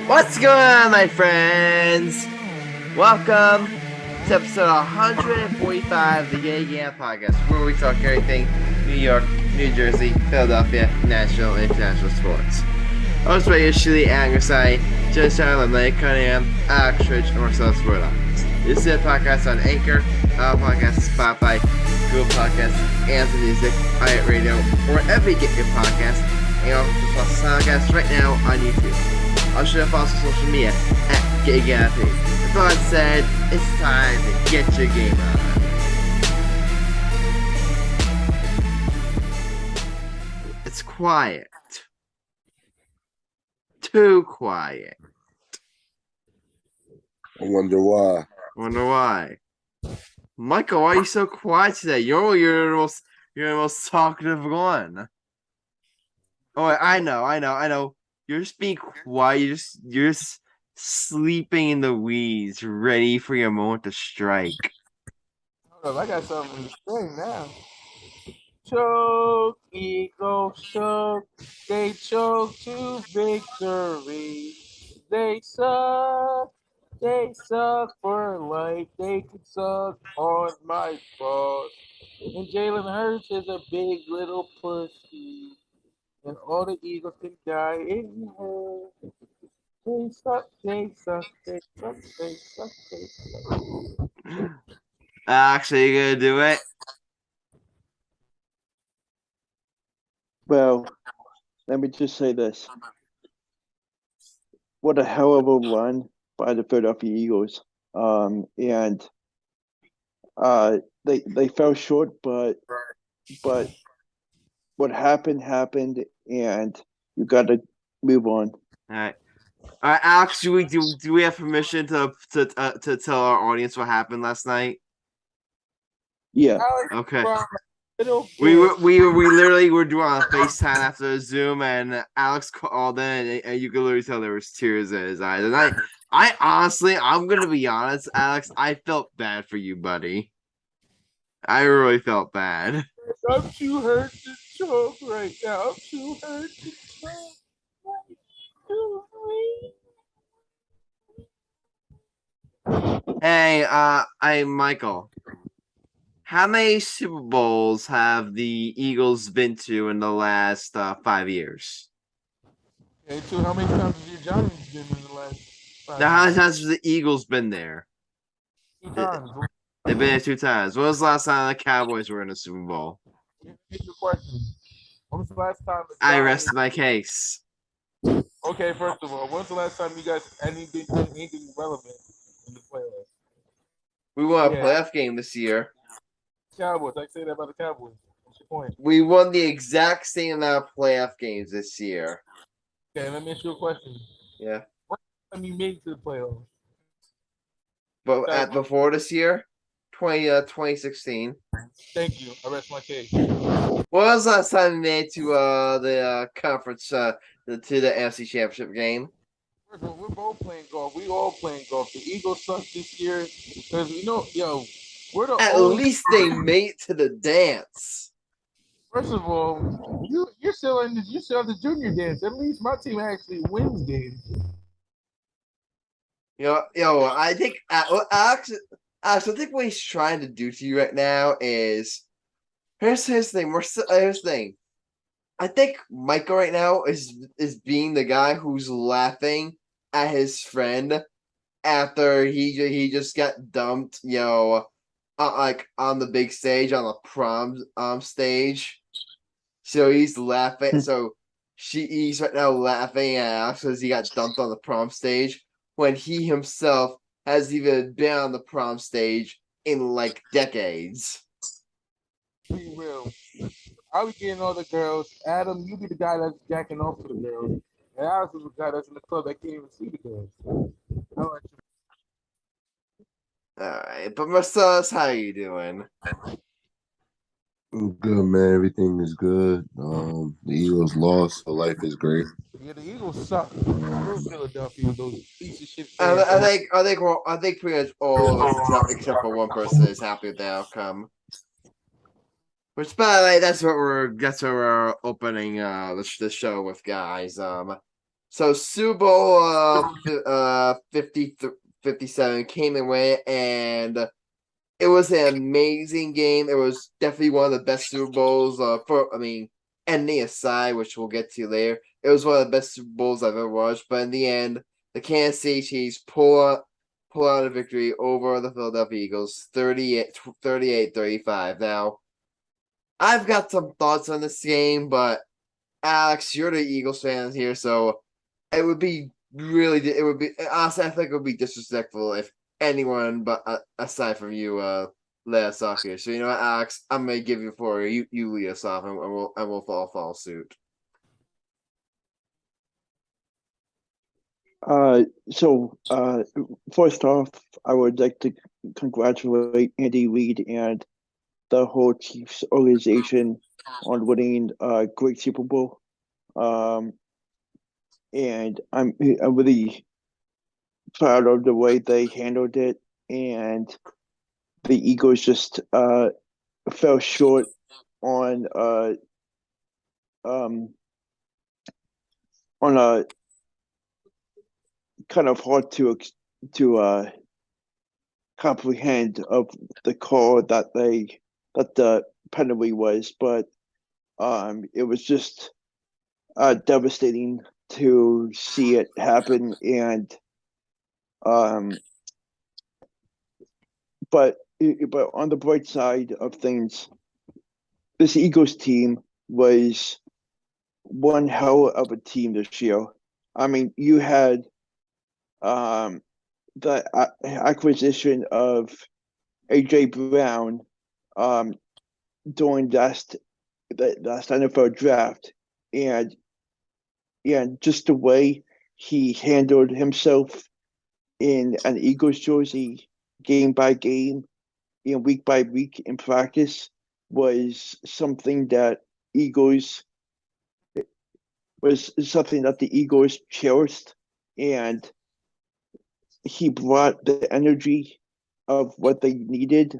What's going on, my friends? Welcome to episode 145 of the Yay Yeah podcast, where we talk everything New York, New Jersey, Philadelphia, national and international sports. Host by usually Grassani, Judge Alumni, Cunningham, Alex Rich, and Marcellus Murdock. This is a podcast on Anchor, Podcasts, Spotify, Google Podcasts, Amazon Music, iHeartRadio, or wherever you get your podcasts, and also podcast right now on YouTube. I'll share follow us on social media at GayGappy. With all that said, it's time to get your game on. It's quiet. Too quiet. I wonder why. Wonder why. Michael, why are you so quiet today? You're the most talkative one. Oh, I know. You're just being quiet. You're just sleeping in the weeds, ready for your moment to strike. Hold up, I got something to say now. Choke, Eagles choke. They choke to victory. They suck for life. They could suck on my balls. And Jalen Hurts is a big little pussy. And all the Eagles can die in hell. They suck. Actually, you gonna do it? Well, let me just say this. What a hell of a run by the Philadelphia Eagles. They fell short, but what happened, and you got to move on. All right, Alex. Do we have permission to tell our audience what happened last night? Yeah. Okay. We literally were doing on a FaceTime after the Zoom, and Alex called in, and you could literally tell there was tears in his eyes. And I honestly, I'm gonna be honest, Alex, I felt bad for you, buddy. I really felt bad. I'm too hurt to choke right now. I'm too hurt to choke. Hey, I'm Michael. How many Super Bowls have the Eagles been to in the last 5 years? Okay, so how many times have your Giants been in the last 5 Now, how many years? times has the Eagles been there? 2 times. They've been there 2 times. When was the last time the Cowboys were in a Super Bowl? Here's your question. When was the last time I rest my case. Okay, first of all, when's the last time you guys anything relevant in the playoffs? We won a playoff game this year. Cowboys. I say that about the Cowboys. What's your point? We won the exact same amount of playoff games this year. Okay, let me ask you a question. Yeah. What time you made it to the playoffs? But before this year, 2016. Thank you. I rest my case. What was the last time we made to the conference to the NFC Championship game? First of all, we're both playing golf. We all playing golf. The Eagles suck this year because we know, we're the At only. least they made it to the dance. First of all, you're still in the junior dance. At least my team actually wins games. I think Alex, I think what he's trying to do to you right now is here's his thing. Here's the thing. I think Michael right now is being the guy who's laughing at his friend after he just got dumped, like on the big stage, on the prom stage. So he's laughing. So he's right now laughing at Alex because he got dumped on the prom stage when he himself hasn't even been on the prom stage in like decades. Be real. I'll be getting all the girls. Adam, you be the guy that's jacking off to the girls. And Alex is the guy that's in the club that can't even see the girls. All right, but Marcellus, how are you doing? I'm good, man. Everything is good. The Eagles lost, so life is great. Yeah, the Eagles suck. Philadelphia with those piece of shit. I think pretty much all of us, except for one person, is happy with the outcome. Which, by the way, that's what we're opening the show with, guys. So Super Bowl 57 came and went, and it was an amazing game. It was definitely one of the best Super Bowls. Ending aside, which we'll get to later, it was one of the best Super Bowls I've ever watched. But in the end, the Kansas City Chiefs pull out a victory over the Philadelphia Eagles, 38-35. Now, I've got some thoughts on this game, but Alex, you're the Eagles fan here, so it would be honestly, I think it would be disrespectful if anyone but aside from you let us off here. So you know what, Alex, I'm gonna give you the floor. You lead us off, and we'll follow suit. First off, I would like to congratulate Andy Reid and the whole Chiefs organization on winning a great Super Bowl. And I'm really proud of the way they handled it, and the Eagles just fell short on a kind of hard to comprehend of the call that the penalty was, but it was just devastating to see it happen, and but on the bright side of things, this Eagles team was one hell of a team this year. I mean, you had the acquisition of AJ Brown during the last NFL draft, and just the way he handled himself in an Eagles jersey, game by game, week by week in practice, was something that the Eagles cherished, and he brought the energy of what they needed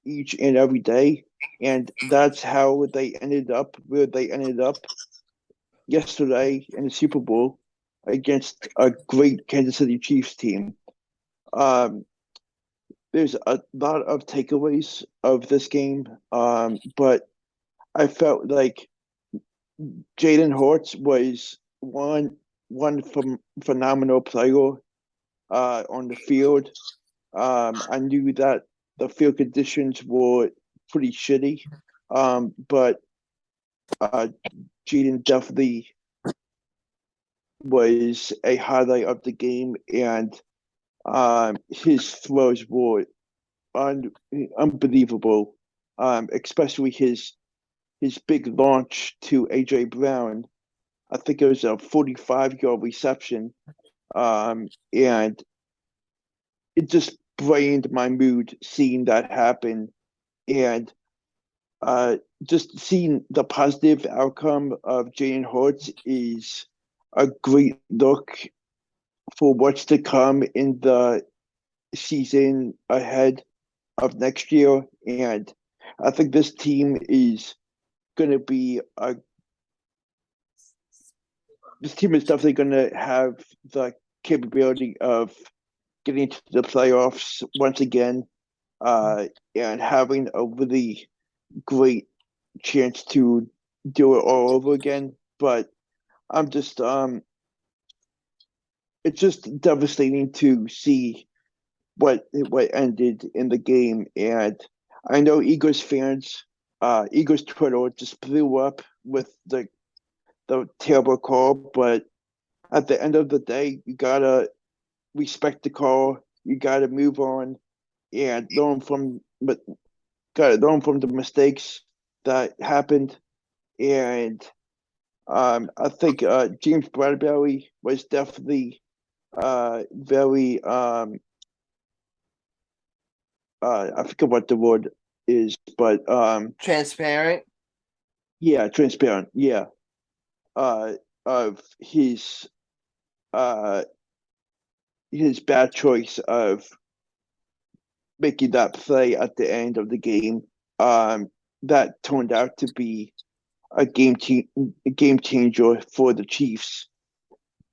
each and every day, and that's how they ended up where they ended up yesterday in the Super Bowl against a great Kansas City Chiefs team. There's a lot of takeaways of this game, but I felt like Jalen Hurts was one phenomenal player on the field. I knew that the field conditions were pretty shitty, but Jaden definitely was a highlight of the game, and his throws were unbelievable, especially his big launch to AJ Brown. I think it was a 45-yard reception, and it just brightened my mood seeing that happen, and just seeing the positive outcome of Jalen Hurts is a great look for what's to come in the season ahead of next year. And I think this team is definitely going to have the capability of getting to the playoffs once again, and having a really great chance to do it all over again. But I'm just it's just devastating to see what ended in the game. And I know Eagles fans, Eagles Twitter just blew up with the terrible call, but at the end of the day, you gotta respect the call. You gotta move on and learn from the mistakes that happened. And I think James Bradbury was definitely very I forget what the word is, but transparent. Yeah, transparent. Yeah, of his bad choice of making that play at the end of the game. That turned out to be a game changer for the Chiefs.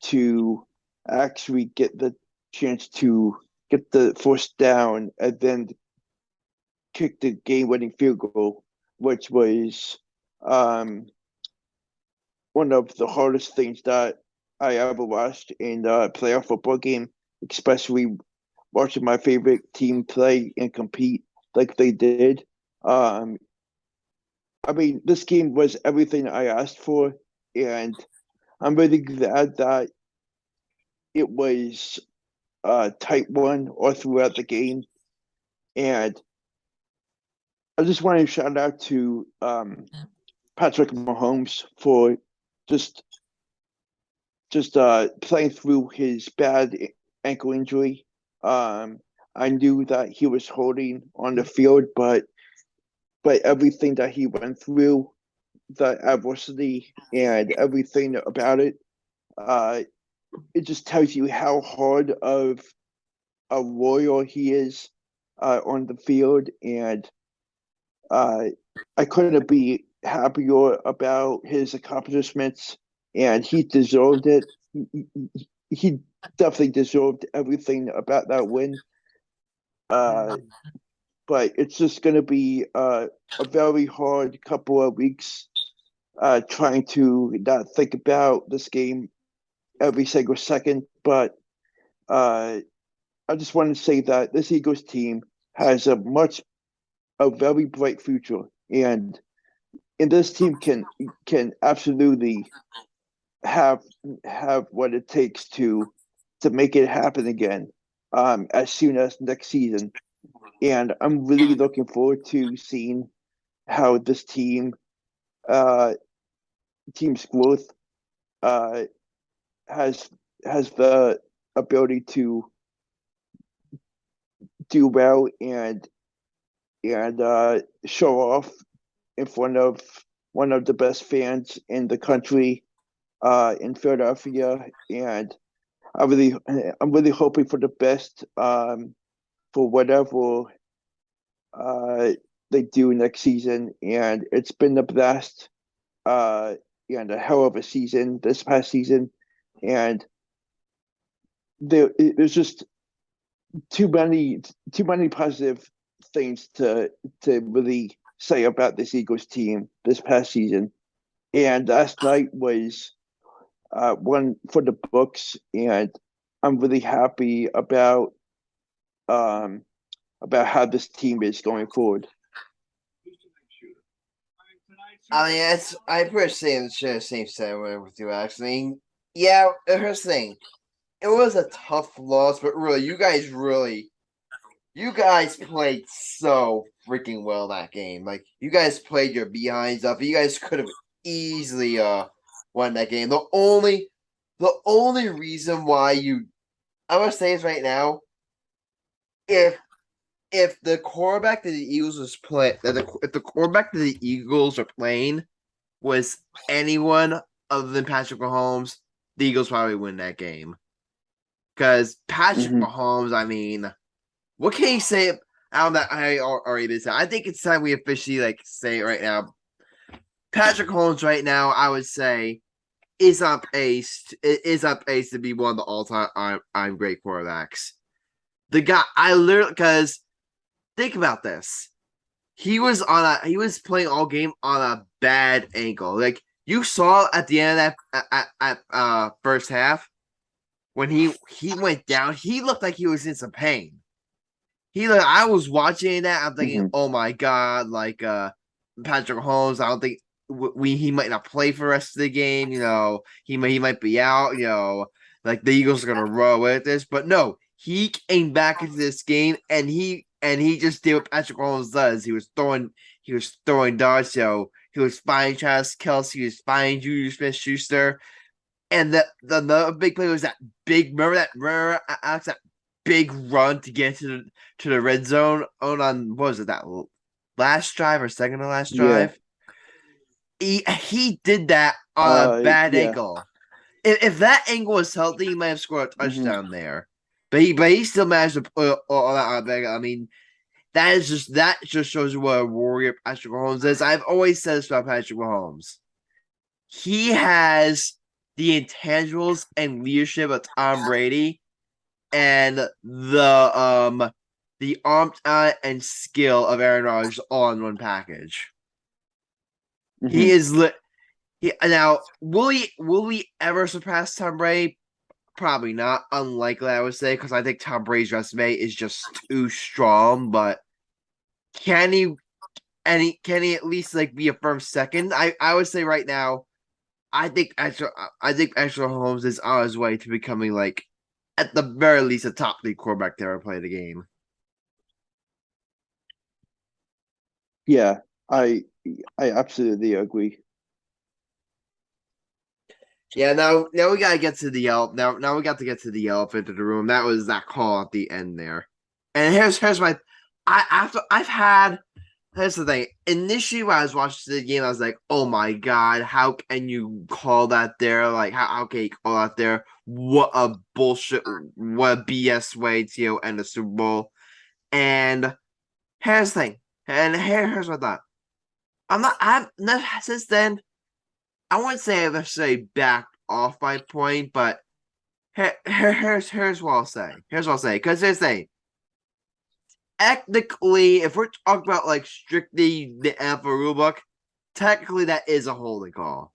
to actually get the chance to get the first down and then kick the game-winning field goal, which was one of the hardest things that I ever watched in a playoff football game, especially watching my favorite team play and compete like they did. I mean, this game was everything I asked for, and I'm really glad that it was a tight one all throughout the game. And I just want to shout out to Patrick Mahomes for just playing through his bad ankle injury. I knew that he was holding on the field, but everything that he went through, the adversity and everything about it, it just tells you how hard of a warrior he is on the field, and I couldn't be happier about his accomplishments, and he deserved it. He definitely deserved everything about that win. But it's just going to be a very hard couple of weeks trying to not think about this game every single second. But I just want to say that this Eagles team has a very bright future, and this team can absolutely have what it takes to make it happen again as soon as next season. And I'm really looking forward to seeing how this team's growth has the ability to do well and show off in front of one of the best fans in the country in Philadelphia. And I'm really hoping for the best for whatever they do next season. And it's been a blast and a hell of a season this past season. And there's just too many positive things to really say about this Eagles team this past season. And last night was one for the books, and I'm really happy about how this team is going forward. I mean, I pretty share the same sentiment with you, actually. Yeah, here's the thing. It was a tough loss, but really, you guys played so freaking well that game. Like, you guys played your behinds up. You guys could have easily won that game. The only reason why I'm gonna say this right now, if the quarterback that the Eagles was if the quarterback that the Eagles are playing was anyone other than Patrick Mahomes, the Eagles probably win that game. Because Patrick Mahomes, I mean, what can you say out that I already did say? I think it's time we officially say it right now. Patrick Mahomes right now, I would say, is up pace to be one of the all-time I'm great quarterbacks. The guy, because think about this. He was playing all game on a bad ankle. Like you saw at the end of that first half, when he went down, he looked like he was in some pain. I was watching that, I'm thinking, oh my god, Patrick Mahomes, I don't think he might not play for the rest of the game. He might be out. The Eagles are gonna roll with this, but no, he came back into this game and he just did what Patrick Mahomes does. He was throwing darts. He was finding Travis Kelce. He was finding Juju Smith-Schuster. And the big play was that big. Remember Alex, that big run to get to the red zone on what was it, that last drive or second to last drive? He did that on a bad ankle. If that ankle was healthy, he might have scored a touchdown there. But he still managed to put all that on back. I mean, that just shows you what a warrior Patrick Mahomes is. I've always said this about Patrick Mahomes. He has the intangibles and leadership of Tom Brady and the arm talent and skill of Aaron Rodgers all in one package. Mhm. He is now will he ever surpass Tom Brady? Probably not. Unlikely, I would say, because I think Tom Brady's resume is just too strong. But can he? And can he at least like be a firm second? I would say right now, I think Patrick Mahomes is on his way to becoming like at the very least a top league quarterback to ever play the game. Yeah, I absolutely agree. Yeah, now we gotta get to the now we got to get to the elephant in the room. That was that call at the end there. And here's my here's the thing. Initially when I was watching the game, I was like, oh my god, how can you call that there? Like how can you call that there? What a bullshit, what a BS way to end the Super Bowl. And here's the thing. And here's my thought. I'm not since then I wouldn't say I've necessarily backed off my point, but here's what I'll say. Here's what I'll say. Because here's the thing. Technically, if we're talking about like strictly the NFL rulebook, technically that is a holding call.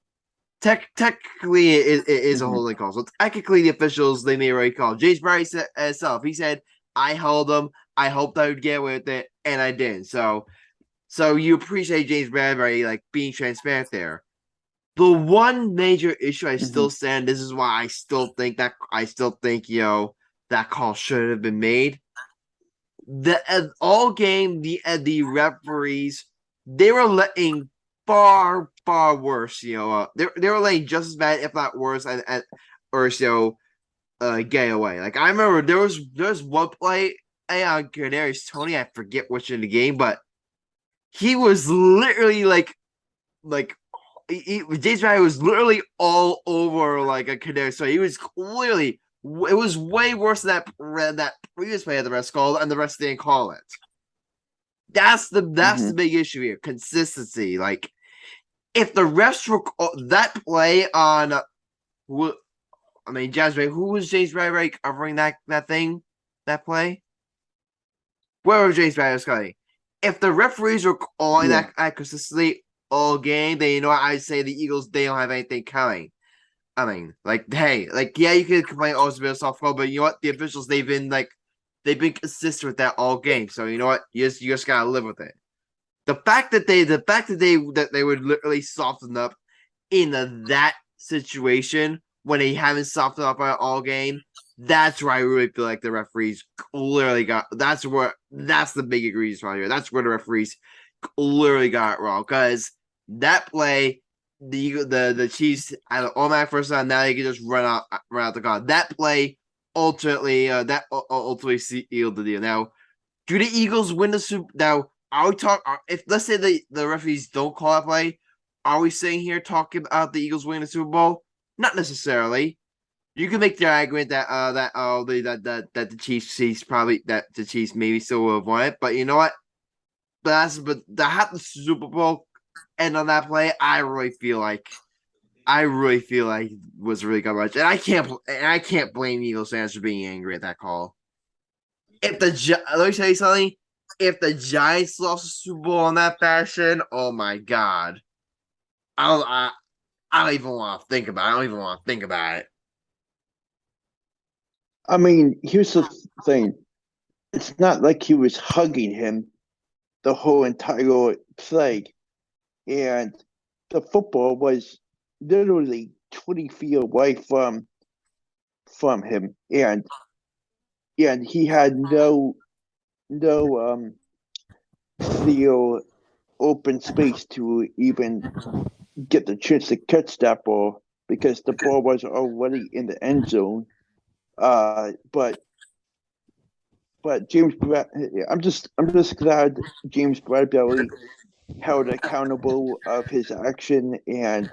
Technically, it is a holding call. So technically, the officials they made a right call. James Bradley said himself. He said, "I held him. I hoped I would get away with it, and I didn't." So you appreciate James Bradbury like being transparent there. The one major issue I still stand. This is why I still think that that call should have been made. The all game the referees they were letting far worse. They were letting just as bad if not worse or get away. Like I remember there was one play on Kadarius Toney. I forget which in the game, but he was literally like James Bradley was literally all over like a Kadarius. So he was clearly it was way worse than that previous play the refs called, and the refs didn't call it. That's the big issue here. Consistency. Like if the refs were that play on James Bradley, who was James Bradley covering that play? Where was James Bradley covering? If the referees were calling that consistently all game, then I'd say the Eagles they don't have anything coming. I mean, you could complain it's a bit of soft call, but you know what? The officials they've been consistent with that all game. So you know what? You just gotta live with it. The fact that they would literally soften up in that situation when they haven't softened up on all game, that's where I really feel like the referees clearly got. That's the big egregious right here. That's where the referees clearly got it wrong because that play. The Chiefs had an automatic first down. Now they can just run out the clock. That play ultimately sealed the deal. Now, do the Eagles win the Super? Now, are we if let's say the referees don't call that play, are we sitting here talking about the Eagles winning the Super Bowl? Not necessarily. You can make the argument that the Chiefs probably that the Chiefs maybe still would have won it, but you know what? But to have the Super Bowl end on that play, I really feel like it was really good much, and I can't blame Eagles fans for being angry at that call. Let me tell you something. If the Giants lost the Super Bowl in that fashion, oh my god, I don't even want to think about it. I don't even want to think about it. I mean, here's the thing. It's not like he was hugging him the whole entire play. And the football was literally 20 feet away from him. And he had no clear open space to even get the chance to catch that ball because the ball was already in the end zone. But James I'm just glad James Bradbury held accountable of his action and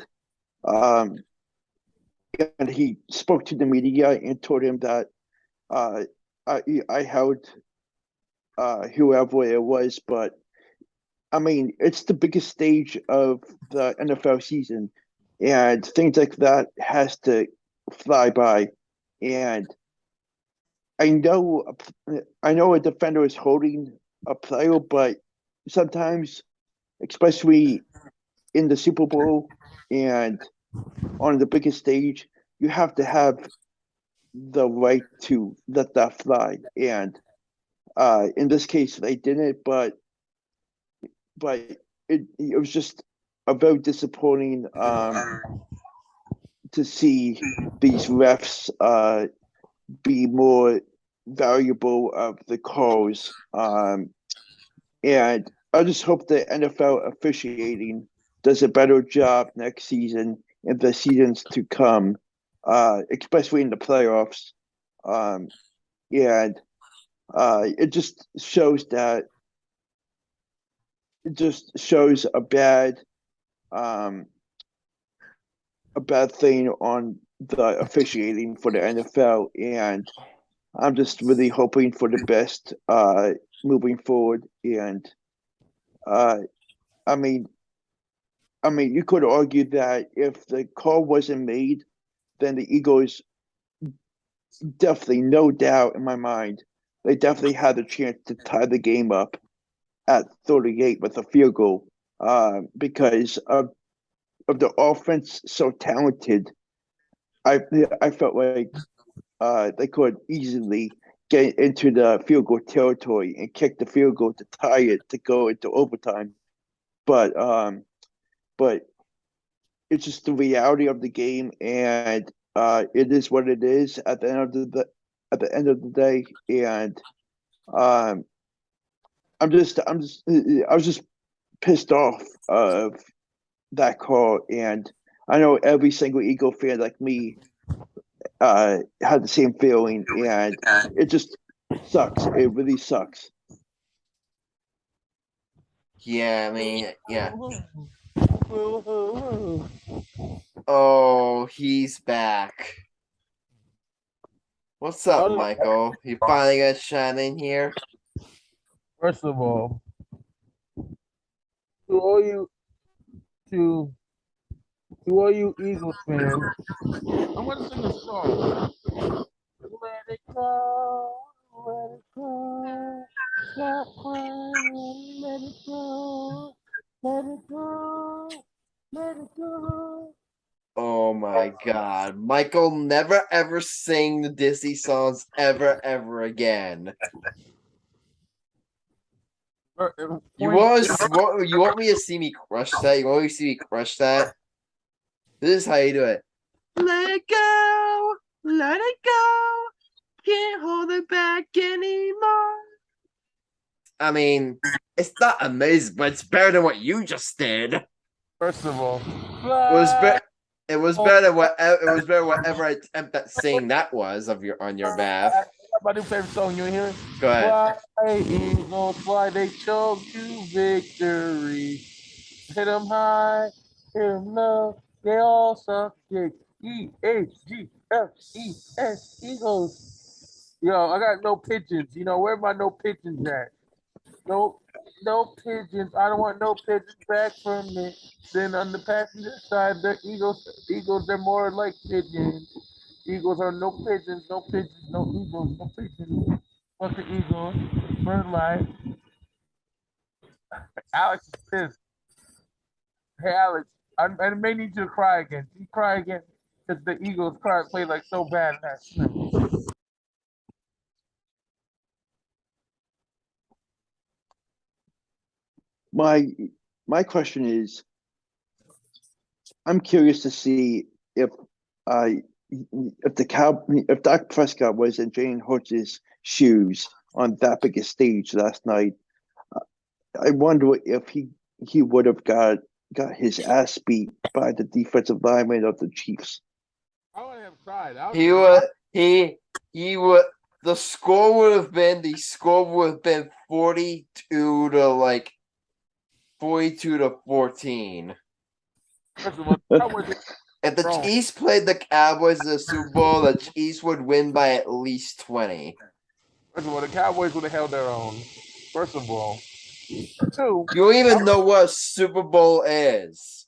he spoke to the media and told him that I held whoever it was, but I mean it's the biggest stage of the NFL season, and things like that has to fly by. And I know a defender is holding a player, but sometimes, especially in the Super Bowl and on the biggest stage, you have to have the right to let that fly. And in this case, they didn't, but it was just a very disappointing to see these refs be more valuable of the calls. And I just hope the NFL officiating does a better job next season and the seasons to come, especially in the playoffs. And it just shows that it just shows a bad thing on the officiating for the NFL, and I'm just really hoping for the best moving forward. And I mean, you could argue that if the call wasn't made, then the Eagles definitely, no doubt in my mind, they definitely had a chance to tie the game up at 38 with a field goal because of the offense so talented. I felt like they could easily get into the field goal territory and kick the field goal to tie it to go into overtime. But it's just the reality of the game, and it is what it is at the end of the day. And um, I was just pissed off of that call, and I know every single Eagle fan like me had the same feeling, and it just sucks. It really sucks. Yeah, I mean, yeah. Oh, he's back. What's up, Michael? You finally got shine in here? First of all, to all you to all you Eagles fans, I'm gonna sing a song. Let it go, let it go, stop crying, let it go, let it go, let it go. Oh my god. Michael never ever sing the Disney songs ever again. You want me to see me crush that? You want me to see me crush that? This is how you do it. Let it go, let it go. Can't hold it back anymore. I mean, it's not amazing, but it's better than what you just did. First of all, it was better whatever attempt at saying that was on your behalf. My new favorite song, you hear it? Go ahead. Fly, Eagles, fly, they choke to victory. Hit them high, hit them low, they all suck dick. EAGLES, Eagles. Yo, I got no pigeons. You know, where my no pigeons at? No pigeons. I don't want no pigeons back from me. Then on the passenger side, the Eagles are more like pigeons. Eagles are no pigeons, no pigeons, no Eagles, no pigeons. Fuck the Eagles. For life. Alex is pissed. Hey Alex, I may need you to cry again. You cry again because the Eagles played like so bad last night. My question is, I'm curious to see if if Dak Prescott was in Jalen Hurts' shoes on that big a stage last night. I wonder if he would have got his ass beat by the defensive lineman of the Chiefs. I would have tried. He would. The score would have been 42 to 14. First of all, if the Chiefs played the Cowboys in the Super Bowl, the Chiefs would win by at least 20. First of all, the Cowboys would have held their own. First of all. Two. You don't even know what a Super Bowl is.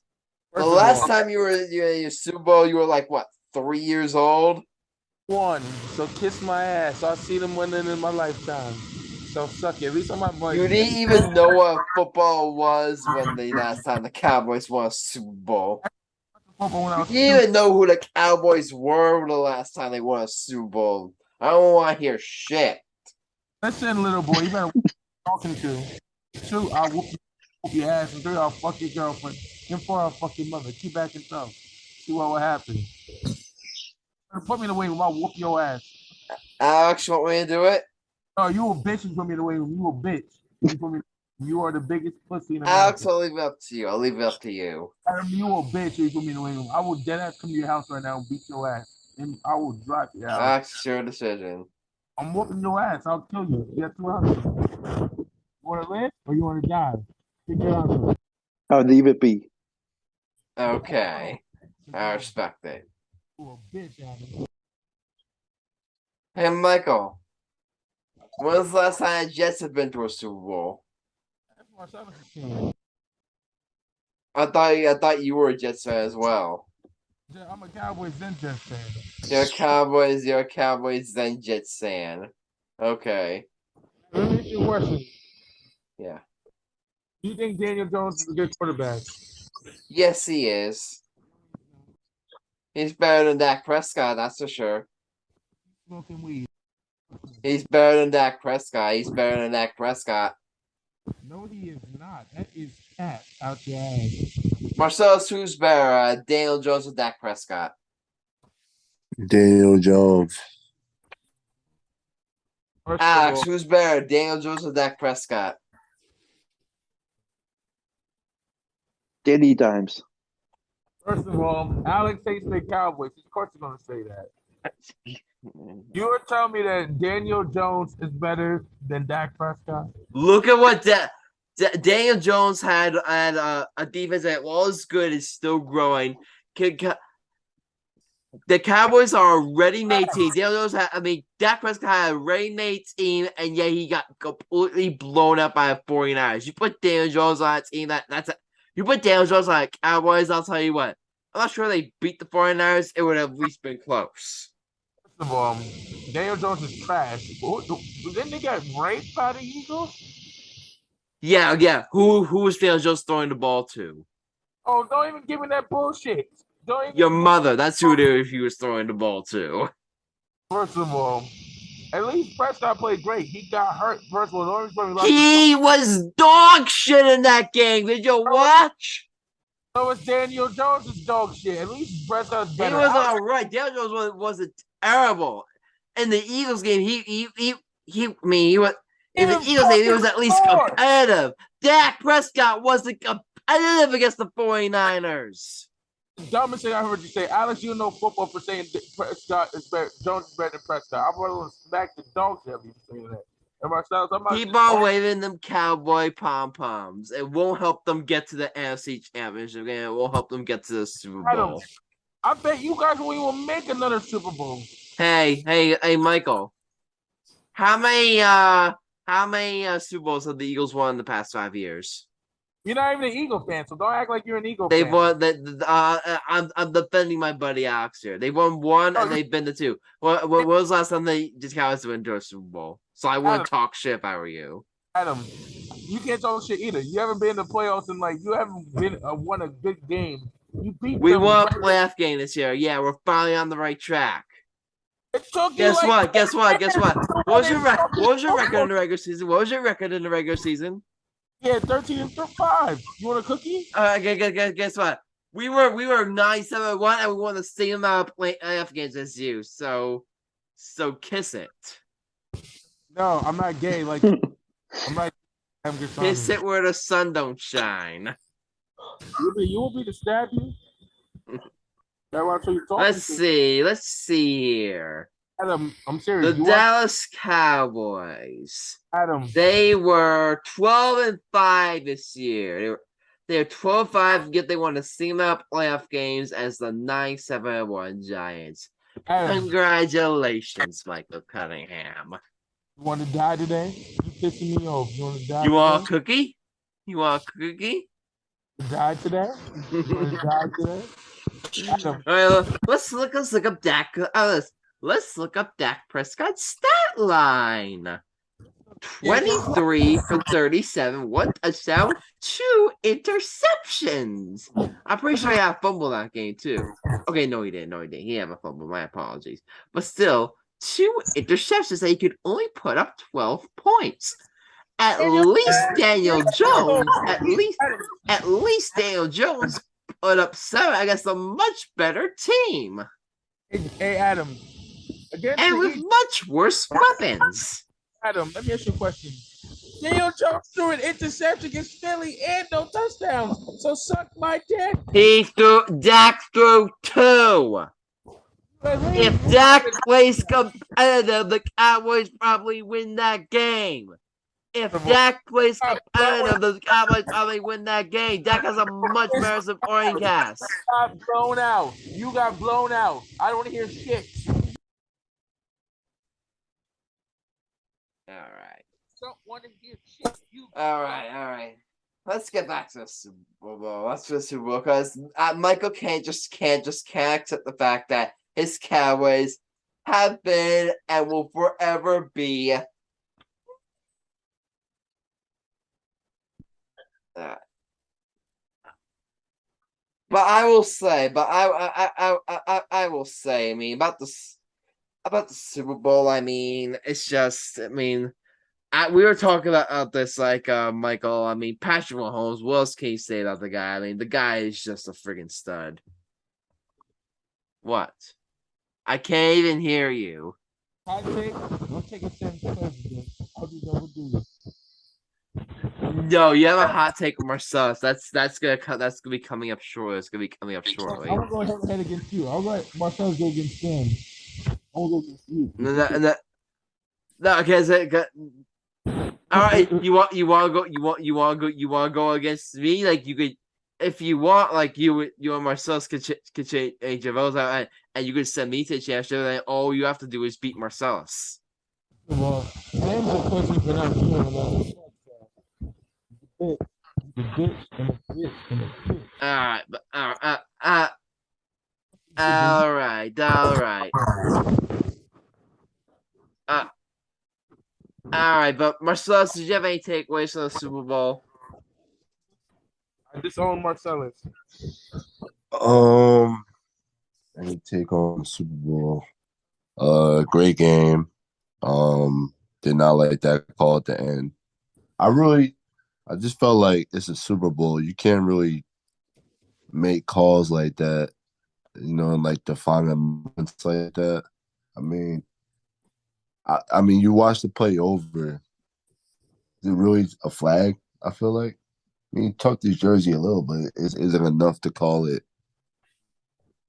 The last time you were in your Super Bowl, you were like what, 3 years old? One, so kiss my ass. I'll see them winning in my lifetime. So suck it. At least on my voice. You didn't even know what football was when the last time the Cowboys won a Super Bowl. You didn't even know who the Cowboys were the last time they won a Super Bowl. I don't want to hear shit. Listen, little boy, you better talking to. Two, I'll whoop your ass, and three, I'll fuck your girlfriend. And four, I'll fuck your mother. Keep back and thumb. See what will happen. Put me in the waiting room, I'll whoop your ass. Alex, you want me to do it? Oh, you a bitch, you put me in the waiting room. You a bitch. You are the biggest pussy in America. Alex, I'll leave it up to you. I'll leave it up to you. Adam, you a bitch, you put me in the waiting room. I will dead ass come to your house right now and beat your ass. And I will drive you out. Alex, it's your decision. I'm whooping your ass. I'll kill you. You got 2 hours. You want to live or you want to die? Pick your answer. I'll leave it be. Okay. I respect it. You a bitch, Adam. Hey, Michael. When was the last time the Jets have been to a Super Bowl? That's Marcellus' team. I thought you were a Jets fan as well. I'm a Cowboys then Jets fan. You're a Cowboys then Jets fan. Okay. Let me ask you a question. Yeah. Do you think Daniel Jones is a good quarterback? Yes, he is. He's better than Dak Prescott, that's for sure. Smoking weed. He's better than Dak Prescott. He's better than Dak Prescott. No, he is not. That is cat out your ass. Marcellus, who's better, Daniel Jones or Dak Prescott? Daniel Jones. Alex, who's better, Daniel Jones or Dak Prescott? Danny Dimes. First of all, Alex hates the Cowboys. Of course you're going to say that. You were telling me that Daniel Jones is better than Dak Prescott? Look at what Daniel Jones had a defense that was good, is still growing. The Cowboys are a ready-made team. Daniel Jones Dak Prescott had a ready-made team, and yet he got completely blown up by the 49ers. You put Daniel Jones on a team you put Daniel Jones on the Cowboys, I'll tell you what. I'm not sure they beat the 49ers. It would have at least been close. First of all, Daniel Jones is trash. Didn't they get raped by the Eagles? Yeah. Who was Daniel Jones throwing the ball to? Oh, don't even give me that bullshit. Your mother. That's who he was throwing the ball to. First of all, at least Prescott played great. He got hurt. First of all, he was dog shit in that game. Did you watch? So it's Daniel Jones' dog shit. At least Prescott's better. He was all right. Daniel Jones wasn't terrible. In the Eagles game, he was. In the Eagles game, he was at least competitive. Dak Prescott wasn't competitive against the 49ers. Dumbest thing I heard you say, Alex. You know football for saying Prescott is better. Jones is better than Prescott. I'm going to smack the dog shit out of you saying that. Keep on waving them cowboy pom-poms. It won't help them get to the NFC Championship game. It won't help them get to the Super Bowl. I bet you guys won't even make another Super Bowl. Hey, Michael. How many Super Bowls have the Eagles won in the past 5 years? You're not even an Eagle fan, so don't act like you're an Eagle fan. They've won. I'm defending my buddy Alex here. They won 1 and they've been to 2. What was the last time the Cowboys went to a Super Bowl? So I wouldn't talk shit if I were you. Adam, you can't talk shit either. You haven't been in the playoffs and you haven't been won a good game. We won a playoff game this year. Yeah, we're finally on the right track. Guess what? What was your record in the regular season? What was your record in the regular season? Yeah, 13-5. You want a cookie? Guess what? We were 9-7-1 and we won the same amount of playoff games as you. So kiss it. No, I'm not gay. I'm not. Kiss it where the sun don't shine. You want me to stab you? Let's see here. Adam, I'm serious. The Dallas Cowboys. Adam. They were 12-5 this year. They're 12-5, yet they won the same amount of playoff games as the 9-7-1 Giants. Adam. Congratulations, Michael Cunningham. You want to die today? You pissing me off. You want to die? You want a cookie? You want a cookie? Die today? You wanna die today? Adam, All right, let's look up Dak. Let's look up Dak Prescott's stat line. 23 for 37, one touchdown, 2 interceptions. I'm pretty sure he had a fumble that game too. Okay, no, he didn't. No, he didn't. He had a fumble. My apologies. But still, 2 interceptions that he could only put up 12 points. At least Daniel Jones, at least Daniel Jones put up 7 against a much better team. hey Adam. Against And the with Eagles, much worse weapons. Adam, let me ask you a question. Daniel Jones threw an interception against Philly and no touchdowns. So suck my dick. Dak threw 2. If Dak plays competitive, the Cowboys probably win that game. If Dak plays competitive, the Cowboys probably win that game. Dak has a much better supporting cast. Got blown out. You got blown out. I don't want to hear shit. All right. Don't want to hear shit. All right. Let's get back to the Super Bowl. Let's go to the Super Bowl because Michael can't accept the fact that his Cowboys have been and will forever be. But I will say, I will say, I mean, about the Super Bowl, I mean, it's just, I mean, we were talking about this, like, Michael, I mean, Patrick Mahomes, what else can you say about the guy? I mean, the guy is just a friggin' stud. What? I can't even hear you. I'll take a Sam president. I'll do double duty. No, you have a hot take with Marcellus. That's gonna be coming up shortly. It's gonna be coming up shortly. I'm gonna go head against you. I'll let Marcellus go against Sam. I'll go against you. No, okay. All right, you want to go against me? Like you could, if you want, like you and Marcellus could change your votes out, and you could send me to the championship. And all you have to do is beat Marcellus. Well, Sam's a question for not doing the bitch and the bitch and the bitch. All right, but Marcellus, did you have any takeaways from the Super Bowl? I disown Marcellus. Any take on the Super Bowl? Great game. Did not like that call at the end. I just felt like it's a Super Bowl. You can't really make calls like that, and like define moments like that. I mean, you watch the play over. Is it really a flag? I feel like. I mean, he tucked his jersey a little, but is it enough to call it?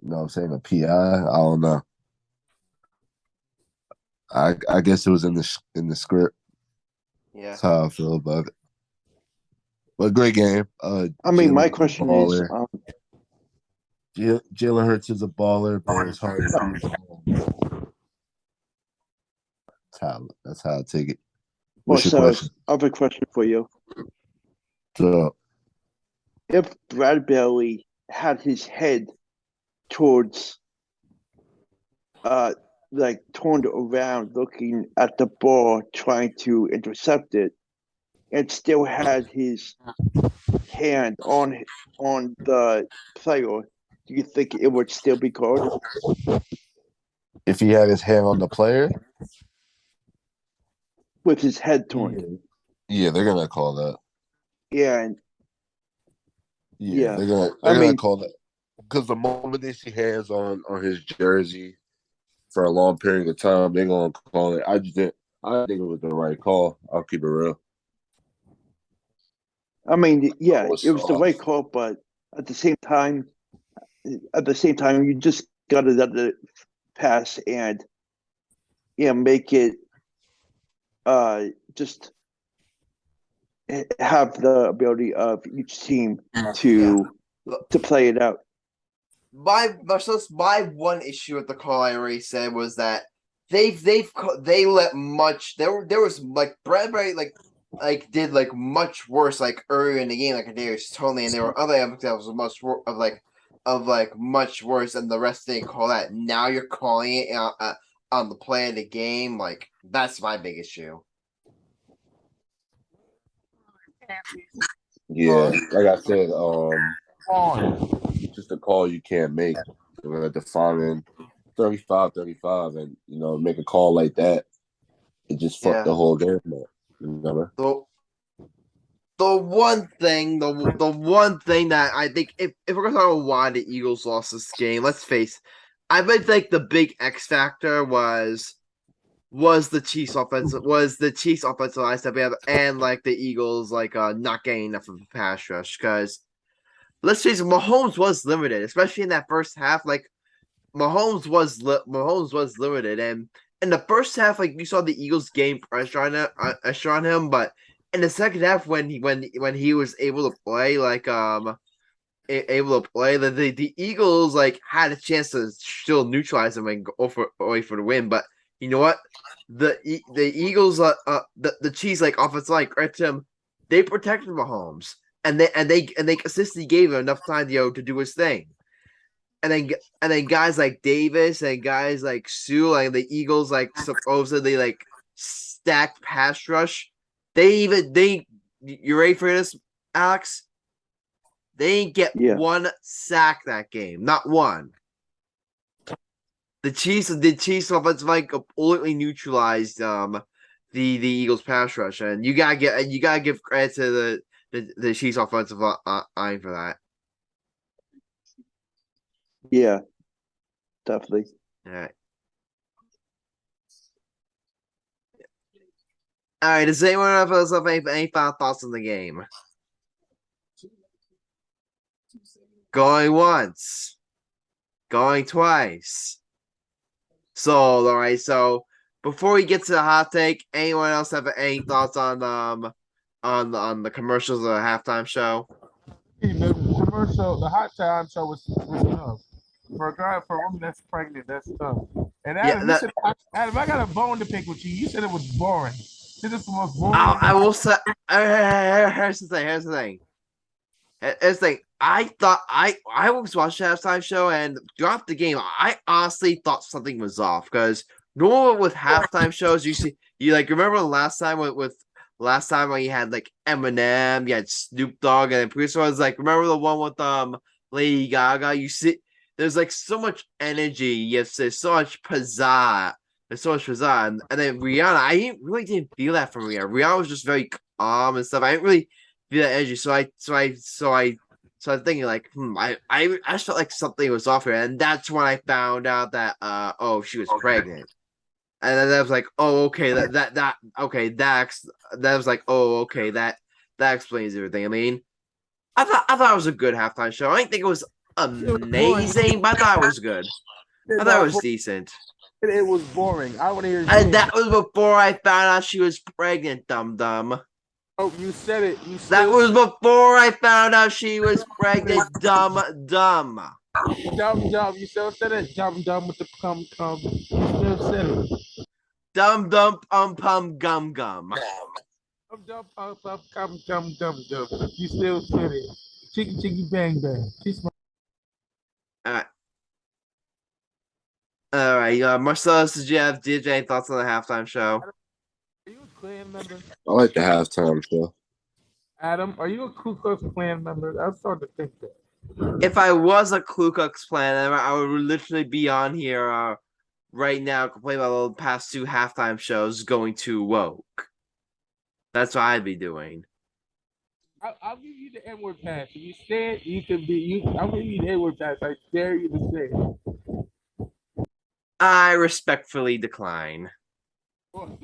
You know what I'm saying? A PI? I don't know. I guess it was in the script. Yeah. That's how I feel about it. But great game. My question is, Jalen Hurts is a baller, but it's hard to beat. That's how I take it. What's your question? I have a question for you. So, if Bradbury had his head towards, turned around, looking at the ball, trying to intercept it, and still had his hand on the player, do you think it would still be called? if he had his hand on the player, with his head turned. Yeah, they're gonna call that. Yeah. They're gonna call that because the moment they see hands on his jersey for a long period of time, they're gonna call it. I think it was the right call. I'll keep it real. I mean, yeah, it was the right call, but at the same time, you just gotta let it pass and make it just have the ability of each team to play it out. My one issue with the call I already said was that they let much. There was like Bradbury, like did like much worse like earlier in the game, like Darius Tony, and there were other episodes that was much much worse, and the rest didn't call that. Now you're calling it on the play of the game. Like that's my big issue. Yeah, like I said, On. just a call you can't make. So defining 35-35 and make a call like that, it just fucked the whole game up. The one thing that I think if we're gonna talk about why the Eagles lost this game, let's face, I would think the big X factor was the Chiefs offensive line stepping up and like the Eagles not getting enough of a pass rush because let's face it, Mahomes was limited, especially in that first half. Like Mahomes was limited, and in the first half, like you saw the Eagles gain pressure on him, but in the second half, when he was able to play, the Eagles had a chance to still neutralize him and go for the win. But you know what? The Eagles, the Chiefs offensive line, credit to him, they protected Mahomes and they consistently gave him enough time to do his thing. And then guys like Davis and guys like Sue, like the Eagles, supposedly stacked pass rush. You ready for this, Alex? They didn't get one sack that game, not one. The Chiefs offensive line completely neutralized the Eagles pass rush, and you gotta give credit to the Chiefs offensive line for that. Yeah, definitely. All right. All right. Does anyone else have any final thoughts on the game? Going once, going twice. Sold. All right. So before we get to the hot take, anyone else have any thoughts on the commercials of the halftime show? The commercial, the hot time show was tough. For a woman that's pregnant, that's tough. And Adam, Adam, I got a bone to pick with you. You said it was boring. This is the most boring. I will say. Here's the thing. I thought I was watching the halftime show, and throughout the game, I honestly thought something was off because normally with halftime shows, you remember the last time when you had Eminem, you had Snoop Dogg, and then producer was remember the one with Lady Gaga? You see, there's so much energy, yes, there's so much pizzazz. And then Rihanna, I really didn't feel that from Rihanna. Rihanna was just very calm and stuff. I didn't really feel that energy. So I was thinking I just felt like something was off here, and that's when I found out that she was pregnant. And then I was like, oh, okay, that explains everything. I mean, I thought it was a good halftime show. I didn't think it was amazing, but I thought it was good. I thought it was decent. It was boring. I want to hear. And that was before I found out she was pregnant, dum-dum. Oh, you said it. That was before I found out she was pregnant, dumb-dumb. Dumb. You still said it. Dumb with the cum. You still said it. Dumb, pum, gum. Dumb, pum, cum. You still said it. Chicky, bang. All right. Marcellus, did you have any thoughts on the halftime show? Are you a Klan member? I like the halftime show. Adam, are you a Ku Klux Klan member? I was starting to think that. If I was a Ku Klux Klan member, I would literally be on here right now complaining about the past two halftime shows going too woke. That's what I'd be doing. I'll give you the N-word pass. If you say it, you can be. I'll give you the N-word pass. I dare you to say it. I respectfully decline. I'm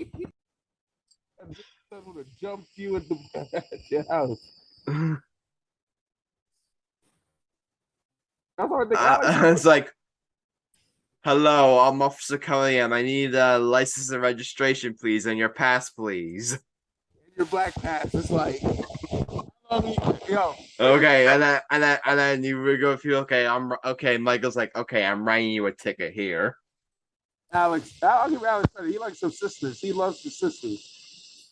going to jump you at your house. It's like, hello, I'm Officer Cunningham. I need a license and registration, please, and your pass, please. Your black pass. It's like, yo. Okay, and then you go feel okay. Michael's like, okay, I'm writing you a ticket here. Alex, I'll give Alex credit. He likes some sisters. He loves the sisters.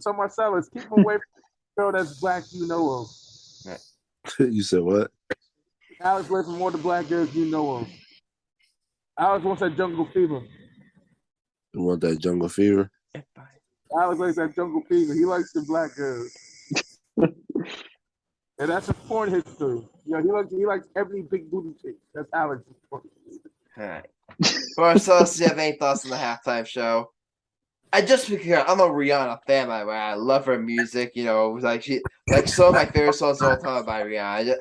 So Marcellus, keep him away from the girl that's black you know of. You said what? Alex away from more the black girls you know of. Alex wants that jungle fever. You want that jungle fever? Alex likes that jungle fever. He likes the black girls. And that's a porn history. He likes every big booty chick. That's Alex's porn. All right. Marcellus, do you have any thoughts on the halftime show? I'm a Rihanna fan, by the way. I love her music. Some of my favorite songs of all time are by Rihanna.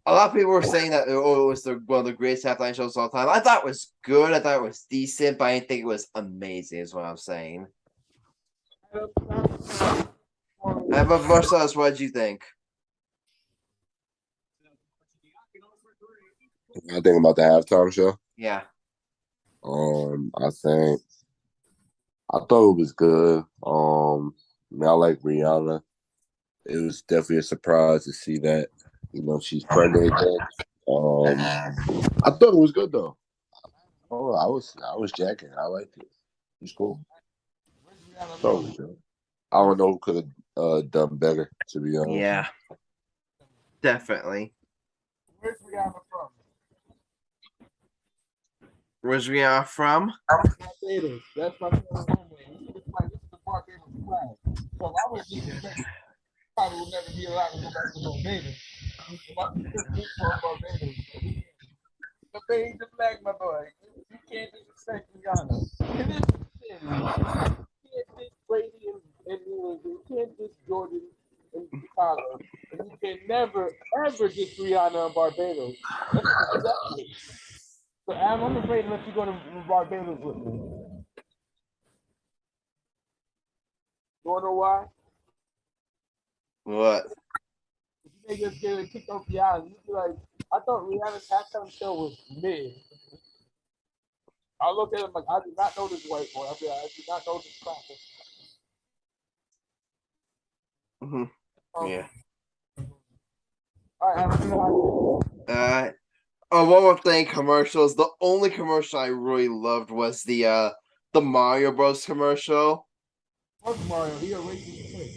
A lot of people were saying that it was one of the greatest halftime shows of all time. I thought it was good. I thought it was decent, but I didn't think it was amazing. Is what I'm saying. But Marcellus, what did you think? I think about the halftime show. Yeah. I thought it was good. I like Rihanna. It was definitely a surprise to see that, she's pregnant again. I thought it was good though. Oh, I was jacking. I liked it. It's cool. So I don't know who could have done better, to be honest. Yeah. Definitely. Where's Rihanna from? Where's Rihanna from? Barbados. That's my favorite homeland. This is the Barbados flag. So I would just expect probably will never be allowed to go back to Barbados. The beige and black, my boy. You can't disrespect Rihanna. And this is the thing. You can't diss Brady and New England. You can't diss Jordan and Chicago. And you can never, ever diss Rihanna in Barbados. That's exactly. So I'm afraid to let you go to Barbados with me. You wanna know why? What? If you may just get kicked off the island, you'd be like, I thought Rihanna's halftime show was mid. I look at him like, I did not know this white boy. I did not know this cracker. Yeah. All right, one more thing, commercials. The only commercial I really loved was the Mario Bros. Commercial. What's Mario? He a racist kid.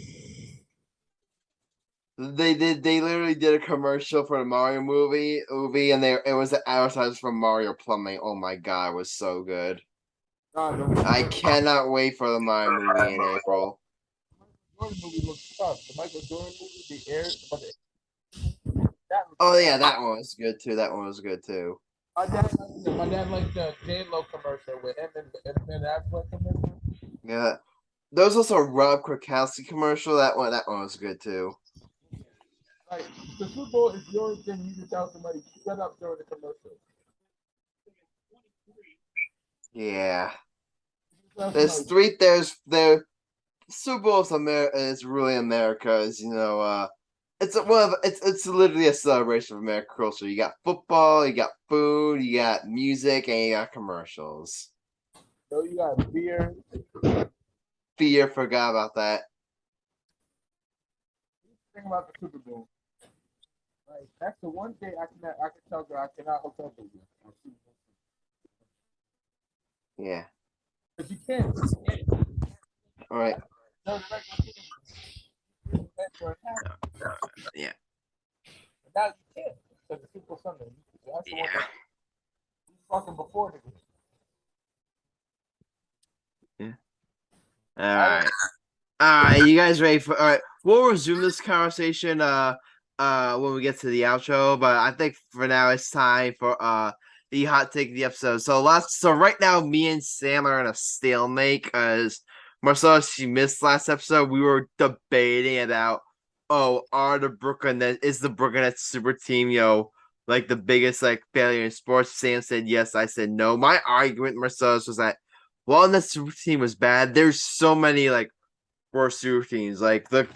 They literally did a commercial for the Mario movie, and it was the advertisement for Mario Plumbing. Oh my god, it was so good. I cannot wait for the Mario movie in April. The Jordan movie looks tough. The Michael Jordan movie, the air. Oh yeah, that one was good too. My dad liked the J-Lo commercial with him and Ben Affleck commercial. Yeah, there was also a Rob Gronkowski commercial. That one was good too. Like the Super Bowl is the only thing you can tell somebody shut up during the commercial. Yeah, there's Super Bowl is really America's. It's literally a celebration of American culture. You got football, you got food, you got music, and you got commercials. So you got beer. Beer, forgot about that. Think about the Super Bowl. Like that's the one thing I can tell you I cannot hook up with you. Yeah. But you can't. All right. No, yeah. But now you can't. Because the Super Bowl Sunday. That's the one thing. You fucking before the game. Yeah. All right. You guys ready for? All right. We'll resume this conversation when we get to the outro, but I think for now it's time for the hot take of the episode. So right now me and Sam are in a stalemate because Marcellus, she missed last episode. We were debating about is the Brooklyn Nets super team, like the biggest failure in sports? Sam said yes, I said no. My argument, Marcellus, was that while the super team was bad, there's so many worse super teams. Like the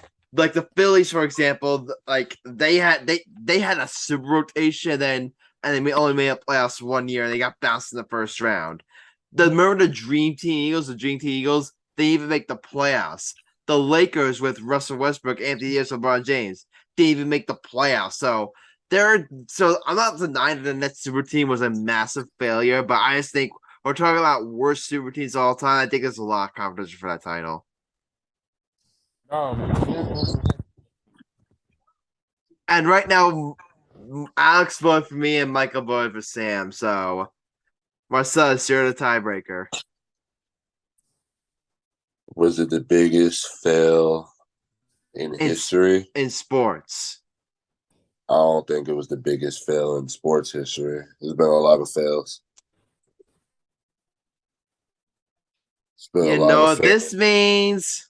Phillies, for example, they had a super rotation and they only made up playoffs 1 year and they got bounced in the first round. Remember the Dream Team Eagles? They even make the playoffs. The Lakers with Russell Westbrook, Anthony Davis, LeBron James, they even make the playoffs. So I'm not denying that the Nets super team was a massive failure, but I just think we're talking about worst super teams of all time. I think there's a lot of competition for that title. No. And right now, Alex voted for me and Michael voted for Sam. So, Marcellus, you're the tiebreaker. Was it the biggest fail in history? In sports. I don't think it was the biggest fail in sports history. There's been a lot of fails. You know what this means?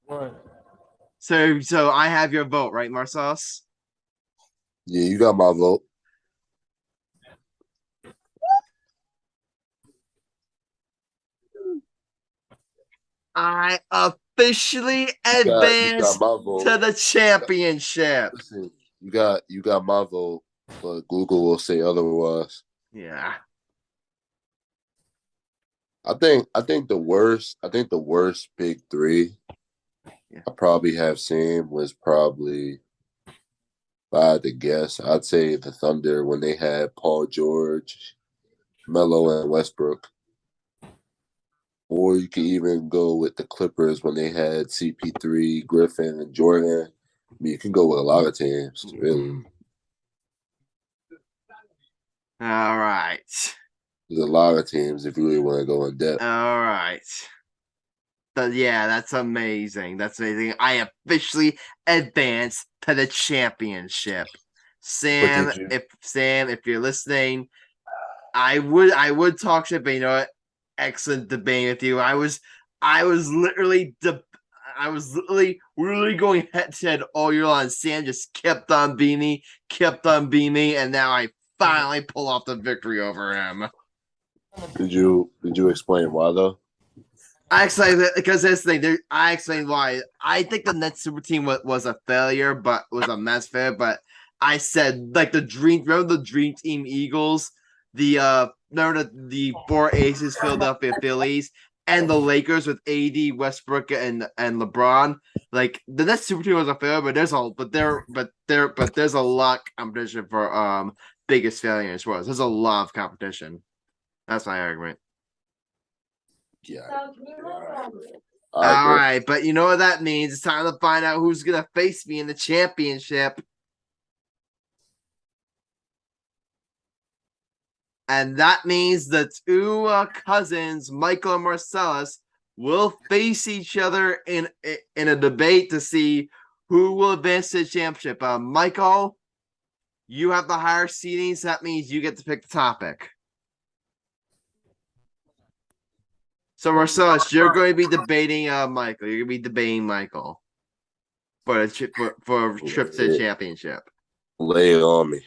What? So I have your vote, right, Marcellus? Yeah, you got my vote. I officially advanced to the championship. Listen, you got my vote, but Google will say otherwise. Yeah. I think the worst big three I probably have seen was probably, if I had to guess, I'd say the Thunder when they had Paul George, Melo, and Westbrook. Or you could even go with the Clippers when they had CP3, Griffin, and Jordan. I mean, you can go with a lot of teams, really. All right. There's a lot of teams if you really want to go in depth. All right. So, yeah, that's amazing. That's amazing. I officially advanced to the championship. Sam, if you're listening, I would talk shit, but you know what? Excellent debate with you. I was literally really going head to head all year long. Sam just kept on beating me, and now I finally pull off the victory over him. Did you explain why though? I explained it because this thing. I explained why. I think the Nets super team was a failure, but was a mess failure. But I said like remember the Dream Team Eagles, remember the four aces Philadelphia Phillies and the Lakers with AD, Westbrook, and LeBron. Like the Nets super team was a failure, but there's a lot of competition for biggest failure in sports. There's a lot of competition. That's my argument. Yeah. All right, but you know what that means? It's time to find out who's gonna face me in the championship. And that means the two cousins, Michael and Marcellus, will face each other in a debate to see who will advance to the championship. Michael, you have the higher seedings. So that means you get to pick the topic. So Marcellus, you're going to be debating Michael. You're going to be debating Michael for a trip to the championship. Lay it on me.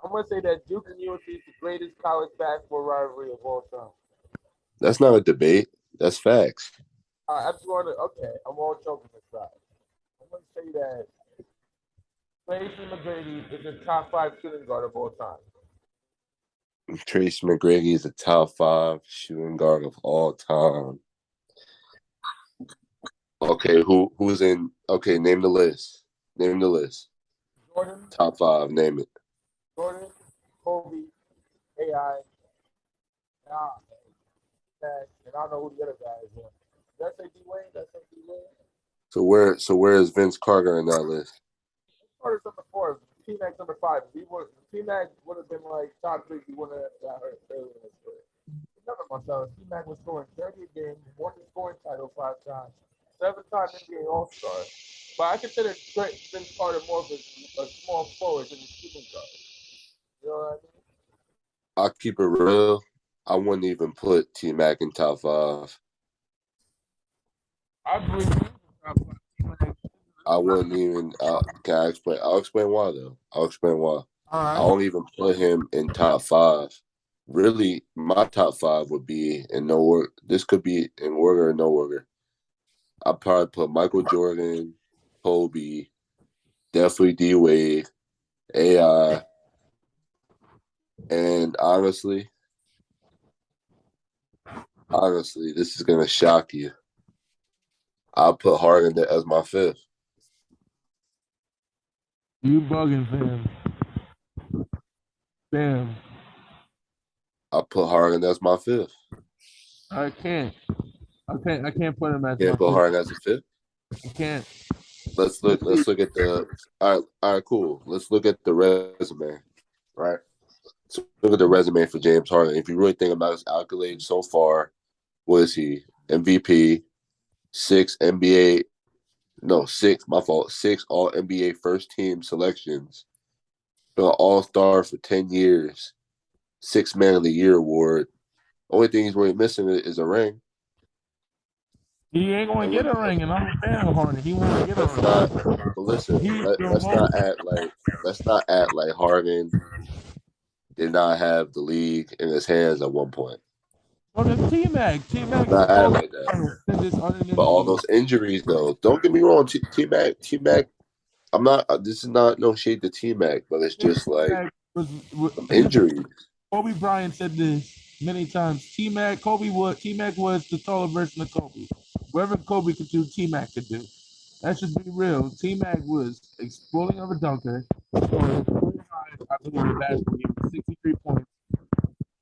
I'm going to say that Duke and UNC is the greatest college basketball rivalry of all time. That's not a debate. That's facts. I'm going to joke on this side. I'm going to say that Tracy McGrady is the top 5 shooting guard of all time. Tracy McGrady is a top 5 shooting guard of all time. Okay, who's in? Okay, name the list. Jordan. Top 5. Name it. Jordan, Kobe, AI, and I don't know who the other guy is. Did I say D-Wayne? So where is Vince Carter in that list? Carter's number 4. T-Mac number 5. T-Mac would have been like top 3. He wouldn't have got hurt early in his career. Remember myself, T-Mac was scoring 30 a game, won the scoring title 5 times, 7-time NBA All-Star. But I consider Vince Carter more of a small forward than a shooting guard. You know what I mean? I'll keep it real. I wouldn't even put T-Mac in top 5. I believe he's top 5. I wouldn't even. Can I explain? I'll explain why though. I'll explain why. All right. I won't even put him in top 5. Really, my top 5 would be in no order. This could be in order or no order. I'd probably put Michael Jordan, Kobe, definitely D Wade, AI, and honestly, this is gonna shock you. I'll put Harden as my 5th. You bugging, fam. Damn. I'll put Harden as my 5th. I can't. I can't put him as Can't my put fifth. Harden as a fifth. I can't. Let's look at the. All right, cool. Let's look at the resume, right? So look at the resume for James Harden. If you really think about his accolades so far, what is he? MVP, 6 my fault. 6 All NBA first team selections. Been an All Star for 10 years. 6 Man of the Year award. Only thing he's really missing is a ring. He ain't gonna get a ring, and I'm a fan of Harden. He won't get a Let's ring. not. But listen, let's not act like Harden did not have the league in his hands at one point. Oh, the T-Mac. T-Mac is Not act like that. But all those injuries, though, don't get me wrong. T-Mac. I'm not. This is not no shade to T-Mac, but it's just like injuries. Kobe Bryant said this many times. T-Mac was the taller version of Kobe. Whatever Kobe could do, T-Mac could do. Let's just be real. T-Mac was exploding of a dunker. Scoring career high, I believe, in basketball game, 63 points.